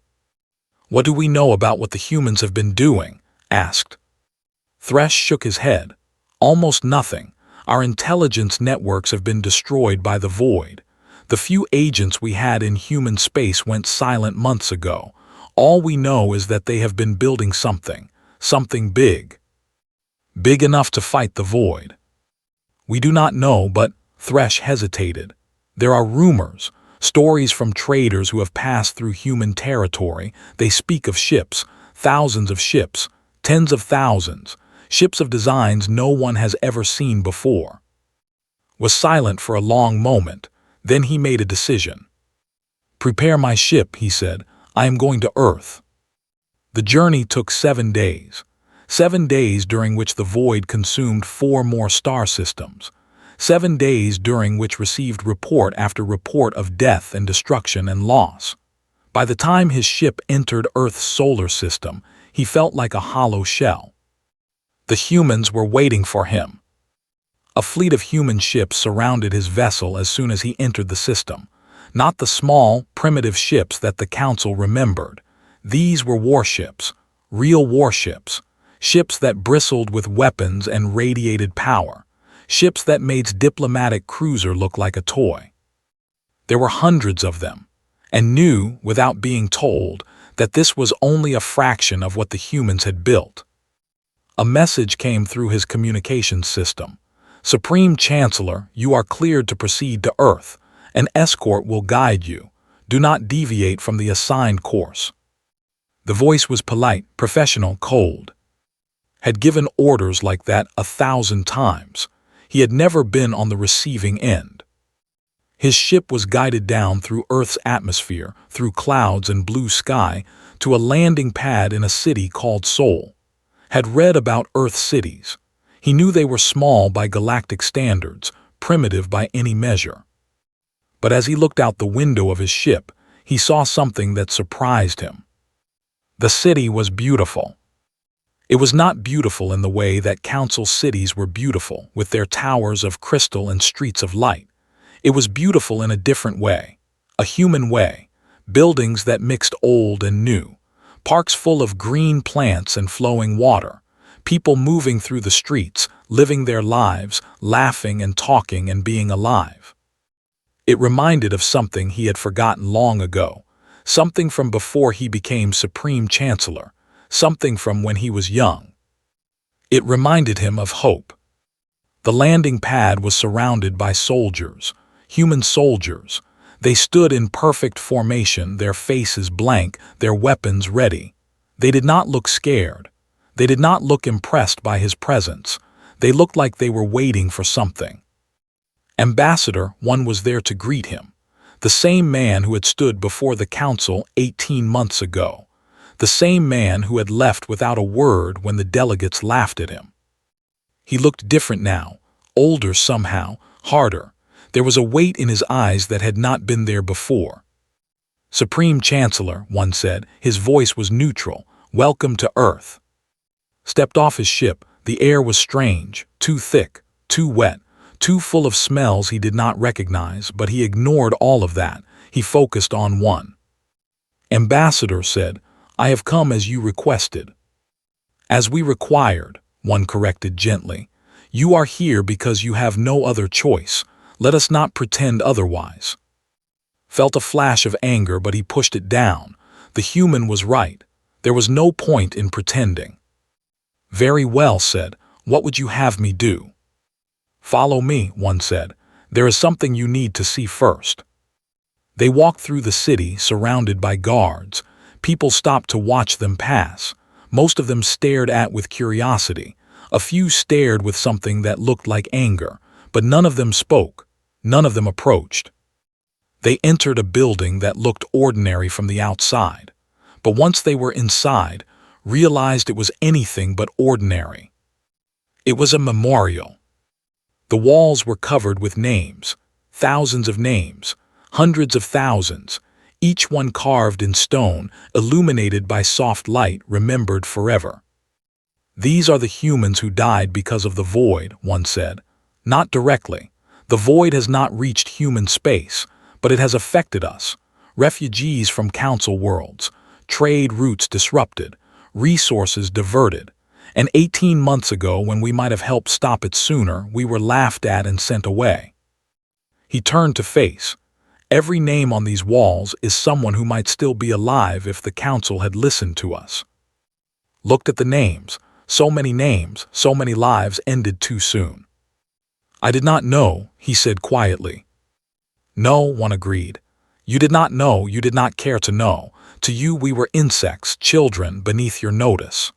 [SPEAKER 1] "What do we know about what the humans have been doing?" asked. Thresh shook his head. "Almost nothing. Our intelligence networks have been destroyed by the void. The few agents we had in human space went silent months ago. All we know is that they have been building something big. Big enough to fight the void. We do not know, but Thresh hesitated. There are rumors, stories from traders who have passed through human territory. They speak of ships, thousands of ships, tens of thousands, ships of designs no one has ever seen before. Was silent for a long moment, then he made a decision. "Prepare my ship," he said. "I am going to Earth." The journey took 7 days. 7 days during which the void consumed 4 more star systems. 7 days during which received report after report of death and destruction and loss. By the time his ship entered Earth's solar system, he felt like a hollow shell. The humans were waiting for him. A fleet of human ships surrounded his vessel as soon as he entered the system. Not the small, primitive ships that the Council remembered. These were warships, real warships, ships that bristled with weapons and radiated power, ships that made diplomatic cruiser look like a toy. There were hundreds of them, and knew, without being told, that this was only a fraction of what the humans had built. A message came through his communications system. "Supreme Chancellor, you are cleared to proceed to Earth. An escort will guide you. Do not deviate from the assigned course." The voice was polite, professional, cold. Had given orders like that 1,000 times. He had never been on the receiving end. His ship was guided down through Earth's atmosphere, through clouds and blue sky, to a landing pad in a city called Sol. Had read about Earth cities. He knew they were small by galactic standards, primitive by any measure. But as he looked out the window of his ship, he saw something that surprised him. The city was beautiful. It was not beautiful in the way that council cities were beautiful, with their towers of crystal and streets of light. It was beautiful in a different way, a human way, buildings that mixed old and new, parks full of green plants and flowing water, people moving through the streets, living their lives, laughing and talking and being alive. It reminded of something he had forgotten long ago, something from before he became Supreme Chancellor, something from when he was young. It reminded him of hope. The landing pad was surrounded by soldiers, human soldiers. They stood in perfect formation, their faces blank, their weapons ready. They did not look scared. They did not look impressed by his presence. They looked like they were waiting for something. Ambassador, one was there to greet him. The same man who had stood before the council 18 months ago. The same man who had left without a word when the delegates laughed at him. He looked different now, older somehow, harder. There was a weight in his eyes that had not been there before. "Supreme Chancellor," one said, his voice was neutral, "welcome to Earth." Stepped off his ship, the air was strange, too thick, too wet, too full of smells he did not recognize, but he ignored all of that. He focused on one. "Ambassador said, I have come as you requested." "As we required," one corrected gently. "You are here because you have no other choice. Let us not pretend otherwise." Felt a flash of anger, but he pushed it down. The human was right. There was no point in pretending. "Very well," said. "What would you have me do?" "Follow me," one said. "There is something you need to see first." They walked through the city, surrounded by guards. People stopped to watch them pass. Most of them stared at with curiosity. A few stared with something that looked like anger, but none of them spoke. None of them approached. They entered a building that looked ordinary from the outside, but once they were inside, realized it was anything but ordinary. It was a memorial. The walls were covered with names, thousands of names, hundreds of thousands, each one carved in stone, illuminated by soft light, remembered forever. "These are the humans who died because of the void," one said. "Not directly. The void has not reached human space, but it has affected us. Refugees from council worlds, trade routes disrupted, resources diverted. And 18 months ago, when we might have helped stop it sooner, we were laughed at and sent away." He turned to face. Every name on these walls is someone who might still be alive if the council had listened to us. Looked at the names. So many names, so many lives ended too soon. I did not know, he said quietly. No, one agreed. You did not know, you did not care to know. To you we were insects, children, beneath your notice.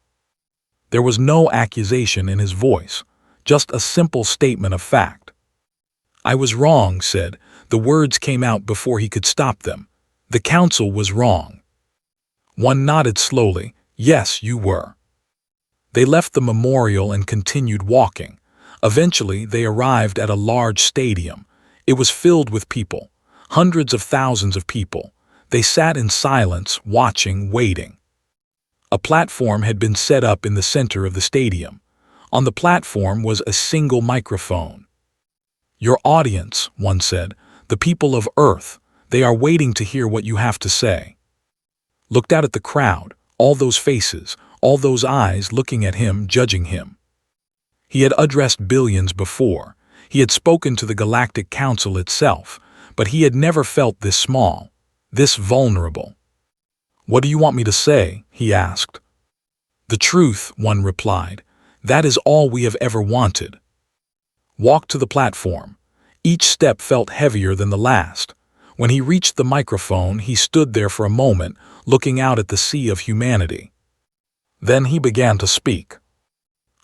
[SPEAKER 1] There was no accusation in his voice, just a simple statement of fact. I was wrong, said. The words came out before he could stop them. The council was wrong. One nodded slowly. Yes, you were. They left the memorial and continued walking. Eventually, they arrived at a large stadium. It was filled with people, hundreds of thousands of people. They sat in silence, watching, waiting. A platform had been set up in the center of the stadium. On the platform was a single microphone. Your audience, one said, the people of Earth, they are waiting to hear what you have to say. Looked out at the crowd, all those faces, all those eyes looking at him, judging him. He had addressed billions before. He had spoken to the Galactic Council itself, but he had never felt this small, this vulnerable. What do you want me to say? He asked. The truth, one replied. That is all we have ever wanted. Walked to the platform. Each step felt heavier than the last. When he reached the microphone, he stood there for a moment, looking out at the sea of humanity. Then he began to speak.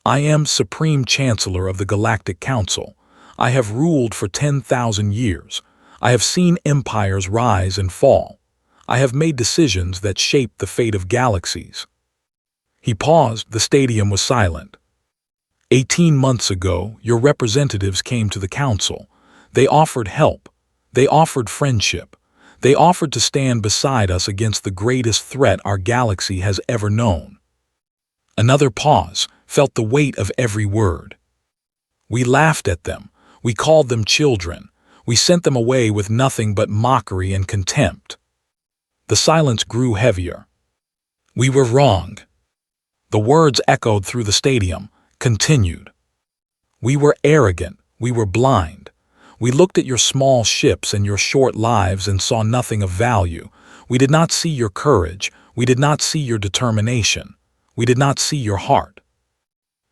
[SPEAKER 1] I am Supreme Chancellor of the Galactic Council. I have ruled for 10,000 years. I have seen empires rise and fall. I have made decisions that shaped the fate of galaxies. He paused. The stadium was silent. 18 months ago, your representatives came to the council. They offered help. They offered friendship. They offered to stand beside us against the greatest threat our galaxy has ever known. Another pause, felt the weight of every word. We laughed at them. We called them children. We sent them away with nothing but mockery and contempt. The silence grew heavier. We were wrong. The words echoed through the stadium, continued. We were arrogant. We were blind. We looked at your small ships and your short lives and saw nothing of value. We did not see your courage. We did not see your determination. We did not see your heart.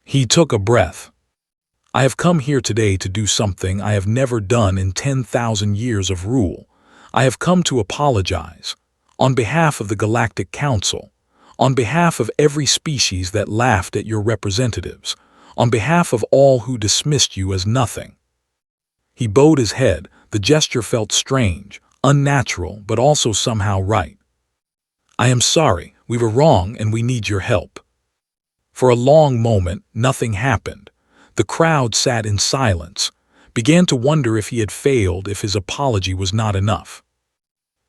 [SPEAKER 1] He took a breath. I have come here today to do something I have never done in 10,000 years of rule. I have come to apologize. On behalf of the Galactic Council. On behalf of every species that laughed at your representatives. On behalf of all who dismissed you as nothing. He bowed his head. The gesture felt strange, unnatural, but also somehow right. I am sorry, we were wrong and we need your help. For a long moment, nothing happened. The crowd sat in silence, began to wonder if he had failed, if his apology was not enough.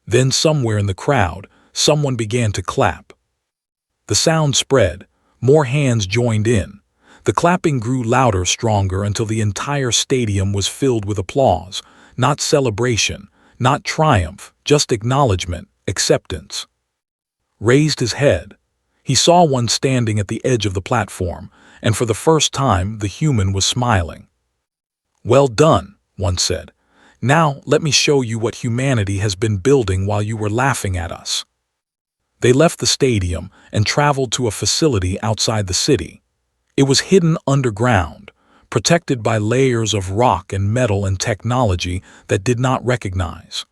[SPEAKER 1] Then somewhere in the crowd, someone began to clap. The sound spread, more hands joined in. The clapping grew louder, stronger, until the entire stadium was filled with applause, not celebration, not triumph, just acknowledgement, acceptance. Raised his head. He saw one standing at the edge of the platform, and for the first time the human was smiling. Well done, one said. Now let me show you what humanity has been building while you were laughing at us. They left the stadium and traveled to a facility outside the city. It was hidden underground, protected by layers of rock and metal and technology that did not recognize.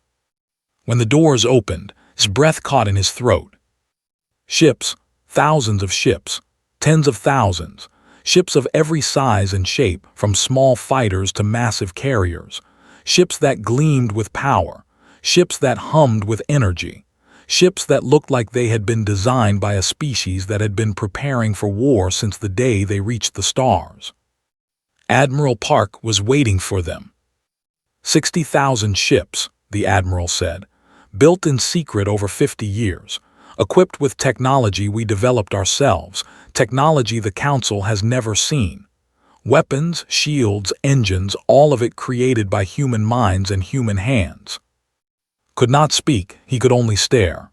[SPEAKER 1] When the doors opened, his breath caught in his throat. Ships, thousands of ships, tens of thousands, ships of every size and shape, from small fighters to massive carriers, ships that gleamed with power, ships that hummed with energy, ships that looked like they had been designed by a species that had been preparing for war since the day they reached the stars. Admiral Park was waiting for them. 60,000 ships, the Admiral said, built in secret over 50 years, equipped with technology we developed ourselves, technology the Council has never seen. Weapons, shields, engines, all of it created by human minds and human hands. Could not speak, he could only stare.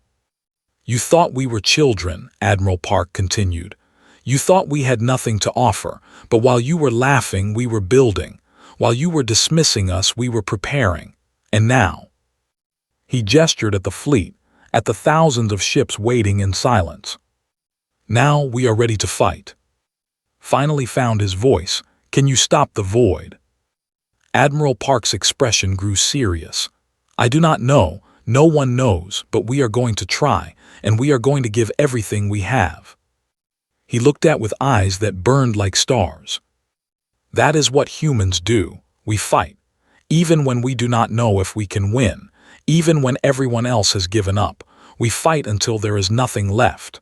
[SPEAKER 1] You thought we were children, Admiral Park continued. You thought we had nothing to offer, but while you were laughing, we were building. While you were dismissing us, we were preparing. And now? He gestured at the fleet, at the thousands of ships waiting in silence. "Now we are ready to fight." Finally found his voice. "Can you stop the void?" Admiral Park's expression grew serious. "I do not know, no one knows, but we are going to try, and we are going to give everything we have." He looked at with eyes that burned like stars. "That is what humans do. We fight, even when we do not know if we can win, even when everyone else has given up. We fight until there is nothing left."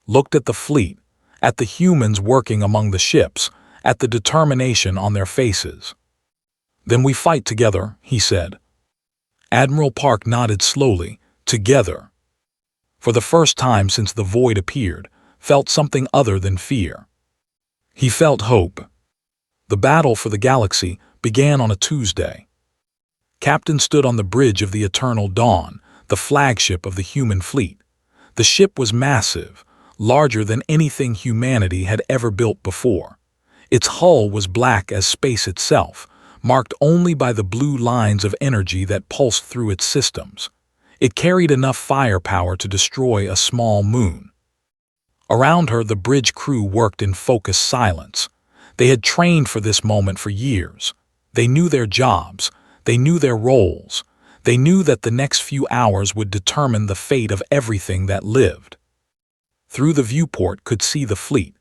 [SPEAKER 1] Looked at the fleet, at the humans working among the ships, at the determination on their faces. "Then we fight together," he said. Admiral Park nodded slowly. "Together." For the first time since the void appeared, felt something other than fear. He felt hope. The battle for the galaxy began on a Tuesday. Captain stood on the bridge of the Eternal Dawn, the flagship of the human fleet. The ship was massive, larger than anything humanity had ever built before. Its hull was black as space itself, marked only by the blue lines of energy that pulsed through its systems. It carried enough firepower to destroy a small moon. Around her, the bridge crew worked in focused silence. They had trained for this moment for years. They knew their jobs. They knew their roles. They knew that the next few hours would determine the fate of everything that lived. Through the viewport could see the fleet.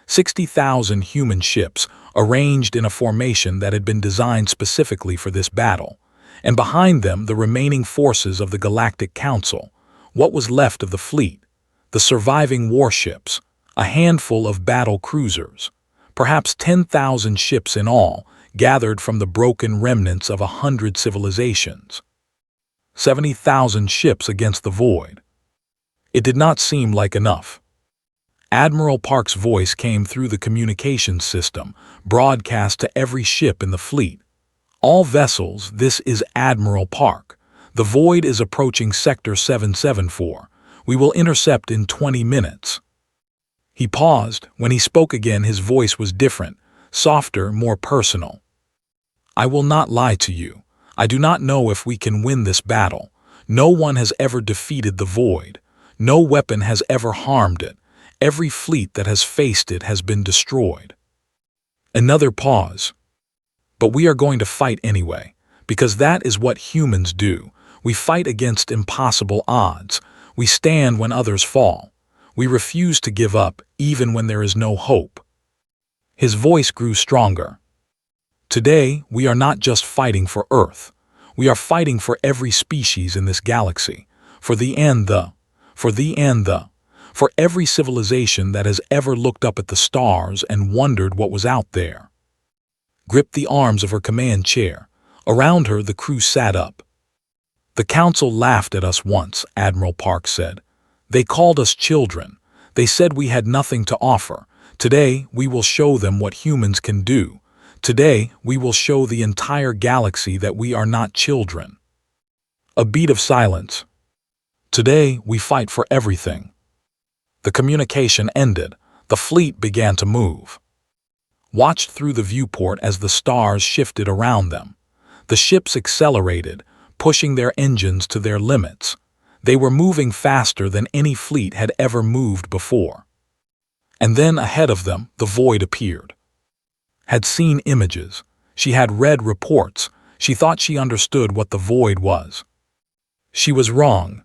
[SPEAKER 1] 60,000 human ships arranged in a formation that had been designed specifically for this battle, and behind them the remaining forces of the Galactic Council, what was left of the fleet, the surviving warships, a handful of battle cruisers, perhaps 10,000 ships in all, gathered from the broken remnants of 100 civilizations. 70,000 ships against the void. It did not seem like enough. Admiral Park's voice came through the communications system, broadcast to every ship in the fleet. "All vessels, this is Admiral Park. The void is approaching Sector 774. We will intercept in 20 minutes. He paused. When he spoke again, his voice was different, softer, more personal. "I will not lie to you. I do not know if we can win this battle. No one has ever defeated the void. No weapon has ever harmed it. Every fleet that has faced it has been destroyed." Another pause. "But we are going to fight anyway, because that is what humans do. We fight against impossible odds. We stand when others fall. We refuse to give up, even when there is no hope." His voice grew stronger. "Today, we are not just fighting for Earth. We are fighting for every species in this galaxy, for every civilization that has ever looked up at the stars and wondered what was out there." Gripped the arms of her command chair. Around her, the crew sat up. "The Council laughed at us once," Admiral Park said. "They called us children. They said we had nothing to offer. Today, we will show them what humans can do. Today, we will show the entire galaxy that we are not children." A beat of silence. "Today, we fight for everything." The communication ended. The fleet began to move. Watched through the viewport as the stars shifted around them. The ships accelerated, pushing their engines to their limits. They were moving faster than any fleet had ever moved before. And then ahead of them, the void appeared. Had seen images. She had read reports. She thought she understood what the void was. She was wrong.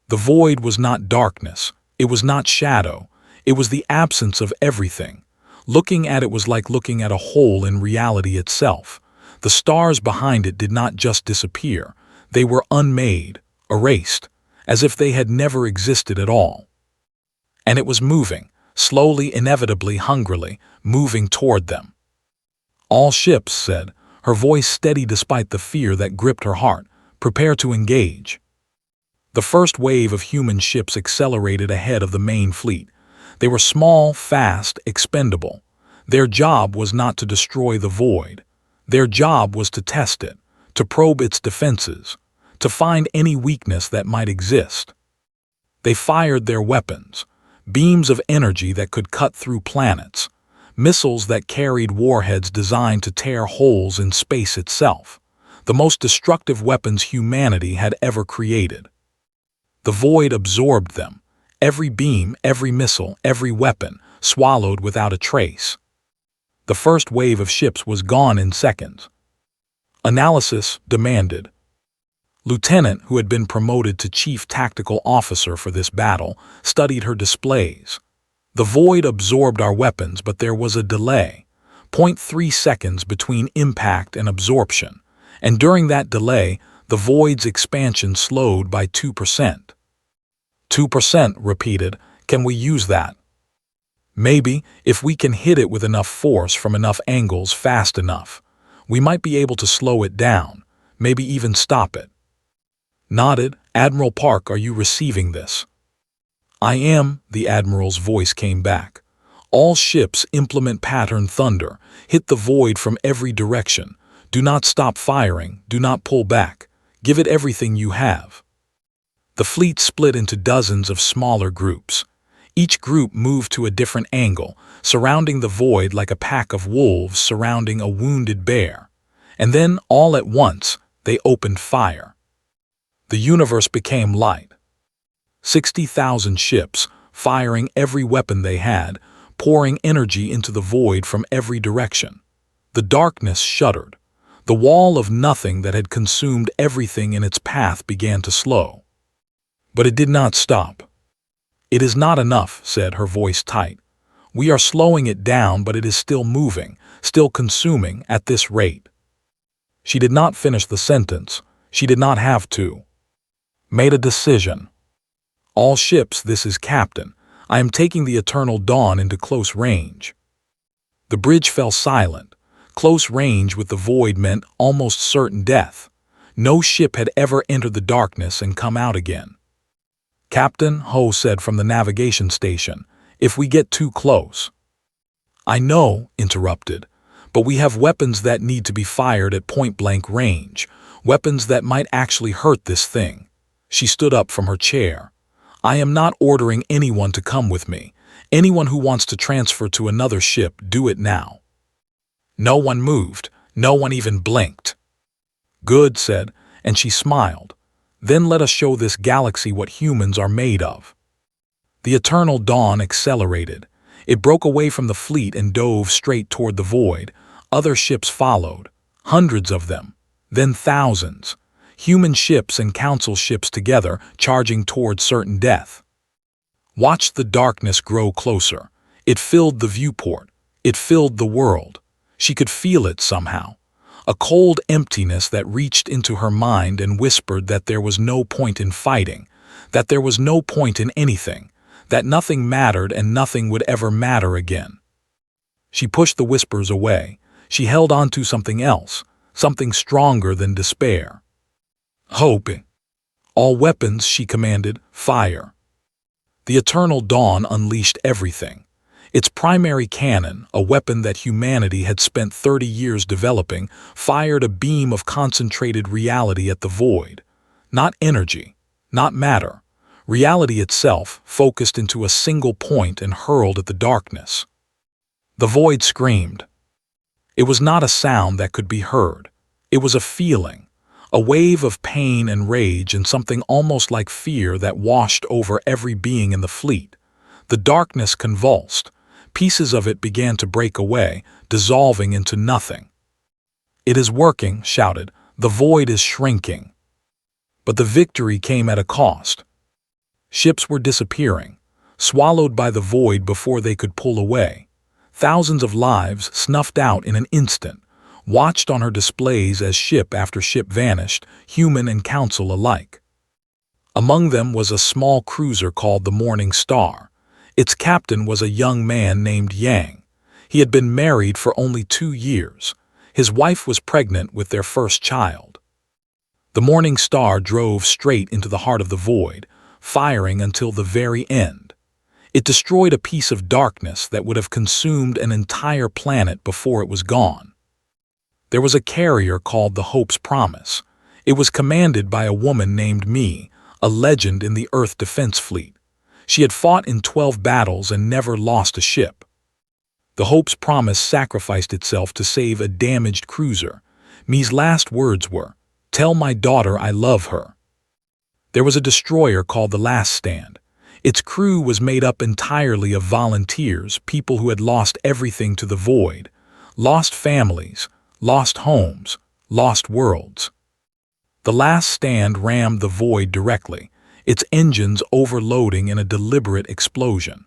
[SPEAKER 1] The void was not darkness. It was not shadow. It was the absence of everything. Looking at it was like looking at a hole in reality itself. The stars behind it did not just disappear. They were unmade, erased, as if they had never existed at all. And it was moving, slowly, inevitably, hungrily, moving toward them. "All ships," said, her voice steady despite the fear that gripped her heart, "prepare to engage." The first wave of human ships accelerated ahead of the main fleet. They were small, fast, expendable. Their job was not to destroy the void. Their job was to test it, to probe its defenses, to find any weakness that might exist. They fired their weapons, beams of energy that could cut through planets, missiles that carried warheads designed to tear holes in space itself. the most destructive weapons humanity had ever created. The void absorbed them, every beam, every missile, every weapon, swallowed without a trace. The first wave of ships was gone in seconds. Analysis demanded. Lieutenant, who had been promoted to Chief Tactical Officer for this battle, studied her displays. The void absorbed our weapons, but there was a delay, 0.3 seconds between impact and absorption, and during that delay, the void's expansion slowed by 2%. 2% repeated. Can we use that? Maybe, if we can hit it with enough force from enough angles fast enough. We might be able to slow it down, maybe even stop it. Nodded. Admiral Park, are you receiving this? I am, the Admiral's voice came back. All ships implement pattern thunder, hit the void from every direction. Do not stop firing, do not pull back. Give it everything you have. The fleet split into dozens of smaller groups. Each group moved to a different angle, surrounding the void like a pack of wolves surrounding a wounded bear. And then, all at once, they opened fire. The universe became light. 60,000 ships, firing every weapon they had, pouring energy into the void from every direction. The darkness shuddered. The wall of nothing that had consumed everything in its path began to slow. But it did not stop. It is not enough, said her voice tight. We are slowing it down, but it is still moving, still consuming at this rate. She did not finish the sentence. She did not have to. Made a decision. All ships, this is Captain. I am taking the Eternal Dawn into close range. The bridge fell silent. Close range with the void meant almost certain death. No ship had ever entered the darkness and come out again. Captain, Ho said from the navigation station, if we get too close. I know, interrupted, but we have weapons that need to be fired at point-blank range, weapons that might actually hurt this thing. She stood up from her chair. I am not ordering anyone to come with me. Anyone who wants to transfer to another ship, do it now. No one moved. No one even blinked. Good, said, and she smiled. Then let us show this galaxy what humans are made of. The Eternal Dawn accelerated. It broke away from the fleet and dove straight toward the void. Other ships followed. Hundreds of them. Then thousands. Human ships and council ships together, charging toward certain death. Watch the darkness grow closer. It filled the viewport. It filled the world. She could feel it somehow. A cold emptiness that reached into her mind and whispered that there was no point in fighting, that there was no point in anything, that nothing mattered and nothing would ever matter again. She pushed the whispers away. She held on to something else, something stronger than despair. Hope. All weapons, she commanded, fire. The Eternal Dawn unleashed everything. Its primary cannon, a weapon that humanity had spent 30 years developing, fired a beam of concentrated reality at the void. Not energy, not matter. Reality itself, focused into a single point and hurled at the darkness. The void screamed. It was not a sound that could be heard. It was a feeling. A wave of pain and rage and something almost like fear that washed over every being in the fleet. The darkness convulsed. Pieces of it began to break away, dissolving into nothing. It is working, shouted. The void is shrinking. But the victory came at a cost. Ships were disappearing, swallowed by the void before they could pull away. Thousands of lives snuffed out in an instant, watched on her displays as ship after ship vanished, human and council alike. Among them was a small cruiser called the Morning Star. Its captain was a young man named Yang. He had been married for only 2 years. His wife was pregnant with their first child. The Morning Star drove straight into the heart of the void, firing until the very end. It destroyed a piece of darkness that would have consumed an entire planet before it was gone. There was a carrier called the Hope's Promise. It was commanded by a woman named Mi, a legend in the Earth Defense Fleet. She had fought in 12 battles and never lost a ship. The Hope's Promise sacrificed itself to save a damaged cruiser. Mi's last words were, "Tell my daughter I love her." There was a destroyer called the Last Stand. Its crew was made up entirely of volunteers, people who had lost everything to the void, lost families, lost homes, lost worlds. The Last Stand rammed the void directly, its engines overloading in a deliberate explosion.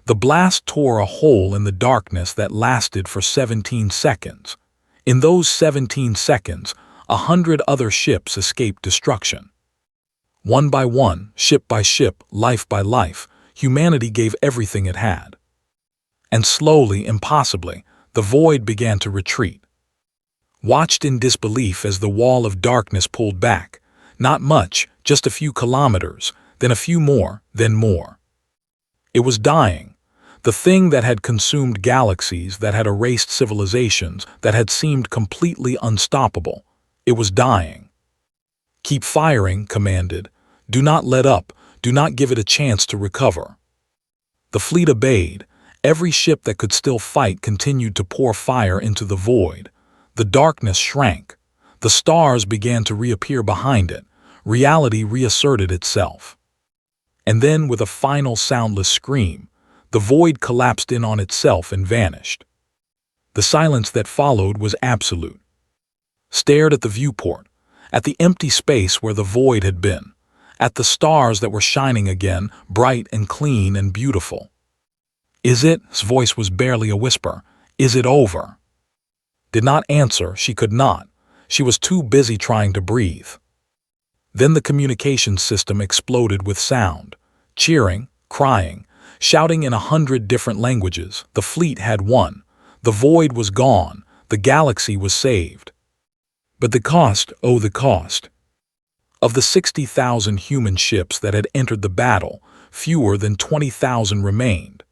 [SPEAKER 1] The blast tore a hole in the darkness that lasted for 17 seconds. In those 17 seconds, 100 other ships escaped destruction. One by one, ship by ship, life by life, humanity gave everything it had. And slowly, impossibly, the void began to retreat. Watched in disbelief as the wall of darkness pulled back. Not much, just a few kilometers, then a few more, then more. It was dying. The thing that had consumed galaxies, that had erased civilizations, that had seemed completely unstoppable. It was dying. "Keep firing," commanded. "Do not let up. Do not give it a chance to recover." The fleet obeyed. Every ship that could still fight continued to pour fire into the void. The darkness shrank. The stars began to reappear behind it. Reality reasserted itself. And then, with a final soundless scream, the void collapsed in on itself and vanished. The silence that followed was absolute. Stared at the viewport, at the empty space where the void had been, at the stars that were shining again, bright and clean and beautiful. "Is it?" His voice was barely a whisper. "Is it over?" Did not answer. She could not. She was too busy trying to breathe. Then the communications system exploded with sound. Cheering, crying, shouting in 100 different languages. The fleet had won. The void was gone. The galaxy was saved. But the cost, oh the cost. Of the 60,000 human ships that had entered the battle, fewer than 20,000 remained.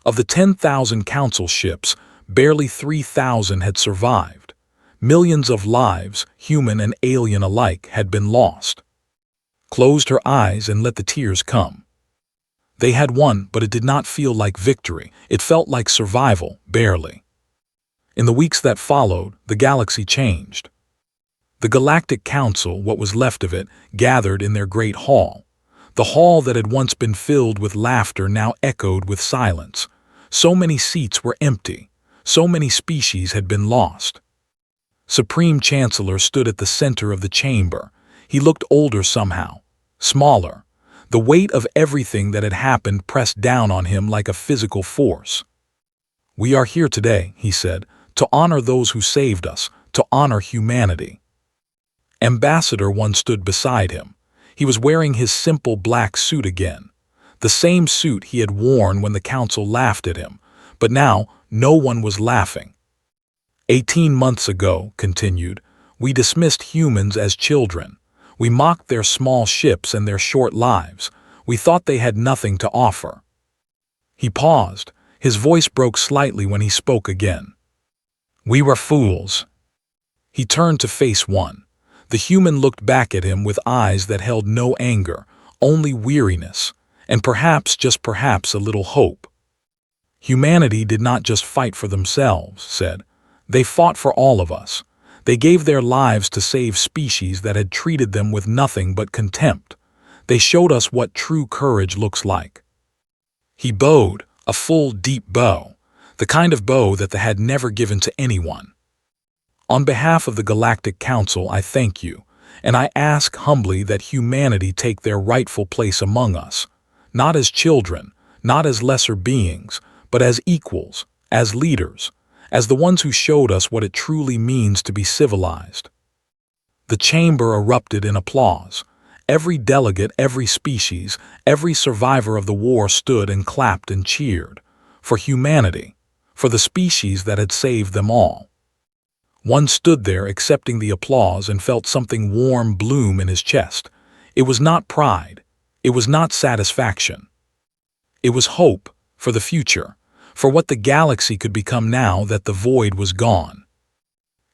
[SPEAKER 1] Of the 10,000 council ships, barely 3,000 had survived. Millions of lives, human and alien alike, had been lost. Closed her eyes and let the tears come. They had won, but it did not feel like victory. It felt like survival, barely. In the weeks that followed, the galaxy changed. The Galactic Council, what was left of it, gathered in their great hall. The hall that had once been filled with laughter now echoed with silence. So many seats were empty. So many species had been lost. Supreme Chancellor stood at the center of the chamber. He looked older somehow, smaller. The weight of everything that had happened pressed down on him like a physical force. "We are here today," he said, "to honor those who saved us, to honor humanity." Ambassador One stood beside him. He was wearing his simple black suit again, the same suit he had worn when the council laughed at him, but now no one was laughing. 18 months ago, continued, we dismissed humans as children. We mocked their small ships and their short lives. We thought they had nothing to offer. He paused. His voice broke slightly when he spoke again. "We were fools." He turned to face One. The human looked back at him with eyes that held no anger, only weariness, and perhaps, just perhaps, a little hope. "Humanity did not just fight for themselves," said. "They fought for all of us. They gave their lives to save species that had treated them with nothing but contempt. They showed us what true courage looks like." He bowed, a full, deep bow, the kind of bow that they had never given to anyone. "On behalf of the Galactic Council, I thank you, and I ask humbly that humanity take their rightful place among us, not as children, not as lesser beings, but as equals, as leaders, as the ones who showed us what it truly means to be civilized." The chamber erupted in applause. Every delegate, every species, every survivor of the war stood and clapped and cheered. For humanity, for the species that had saved them all. One stood there accepting the applause and felt something warm bloom in his chest. It was not pride. It was not satisfaction. It was hope for the future, for what the galaxy could become now that the void was gone.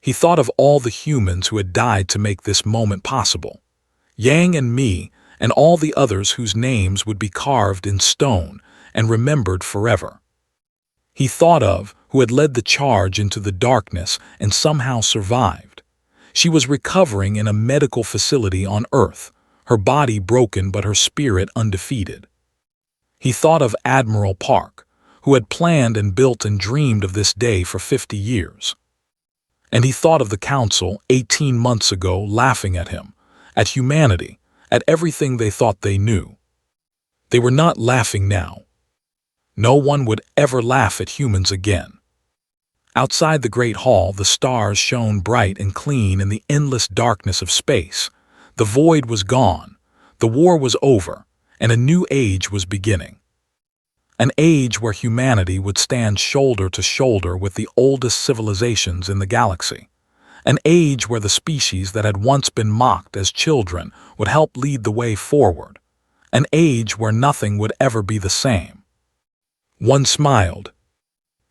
[SPEAKER 1] He thought of all the humans who had died to make this moment possible. Yang and me, and all the others whose names would be carved in stone and remembered forever. He thought of who had led the charge into the darkness and somehow survived. She was recovering in a medical facility on Earth, her body broken but her spirit undefeated. He thought of Admiral Park, who had planned and built and dreamed of this day for 50 years. And he thought of the Council 18 months ago laughing at him, at humanity, at everything they thought they knew. They were not laughing now. No one would ever laugh at humans again. Outside the Great Hall, the stars shone bright and clean in the endless darkness of space. The void was gone, the war was over, and a new age was beginning. An age where humanity would stand shoulder to shoulder with the oldest civilizations in the galaxy. An age where the species that had once been mocked as children would help lead the way forward. An age where nothing would ever be the same. One smiled.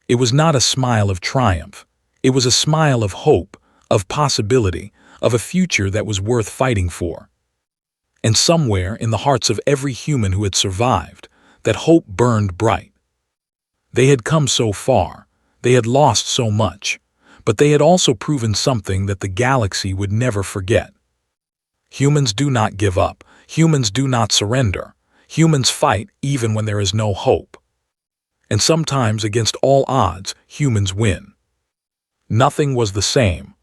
[SPEAKER 1] It was not a smile of triumph. It was a smile of hope, of possibility, of a future that was worth fighting for. And somewhere in the hearts of every human who had survived, that hope burned bright. They had come so far, they had lost so much, but they had also proven something that the galaxy would never forget. Humans do not give up. Humans do not surrender. Humans fight even when there is no hope. And sometimes, against all odds, humans win. Nothing was the same.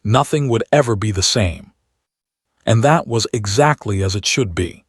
[SPEAKER 1] Nothing would ever be the same. And that was exactly as it should be.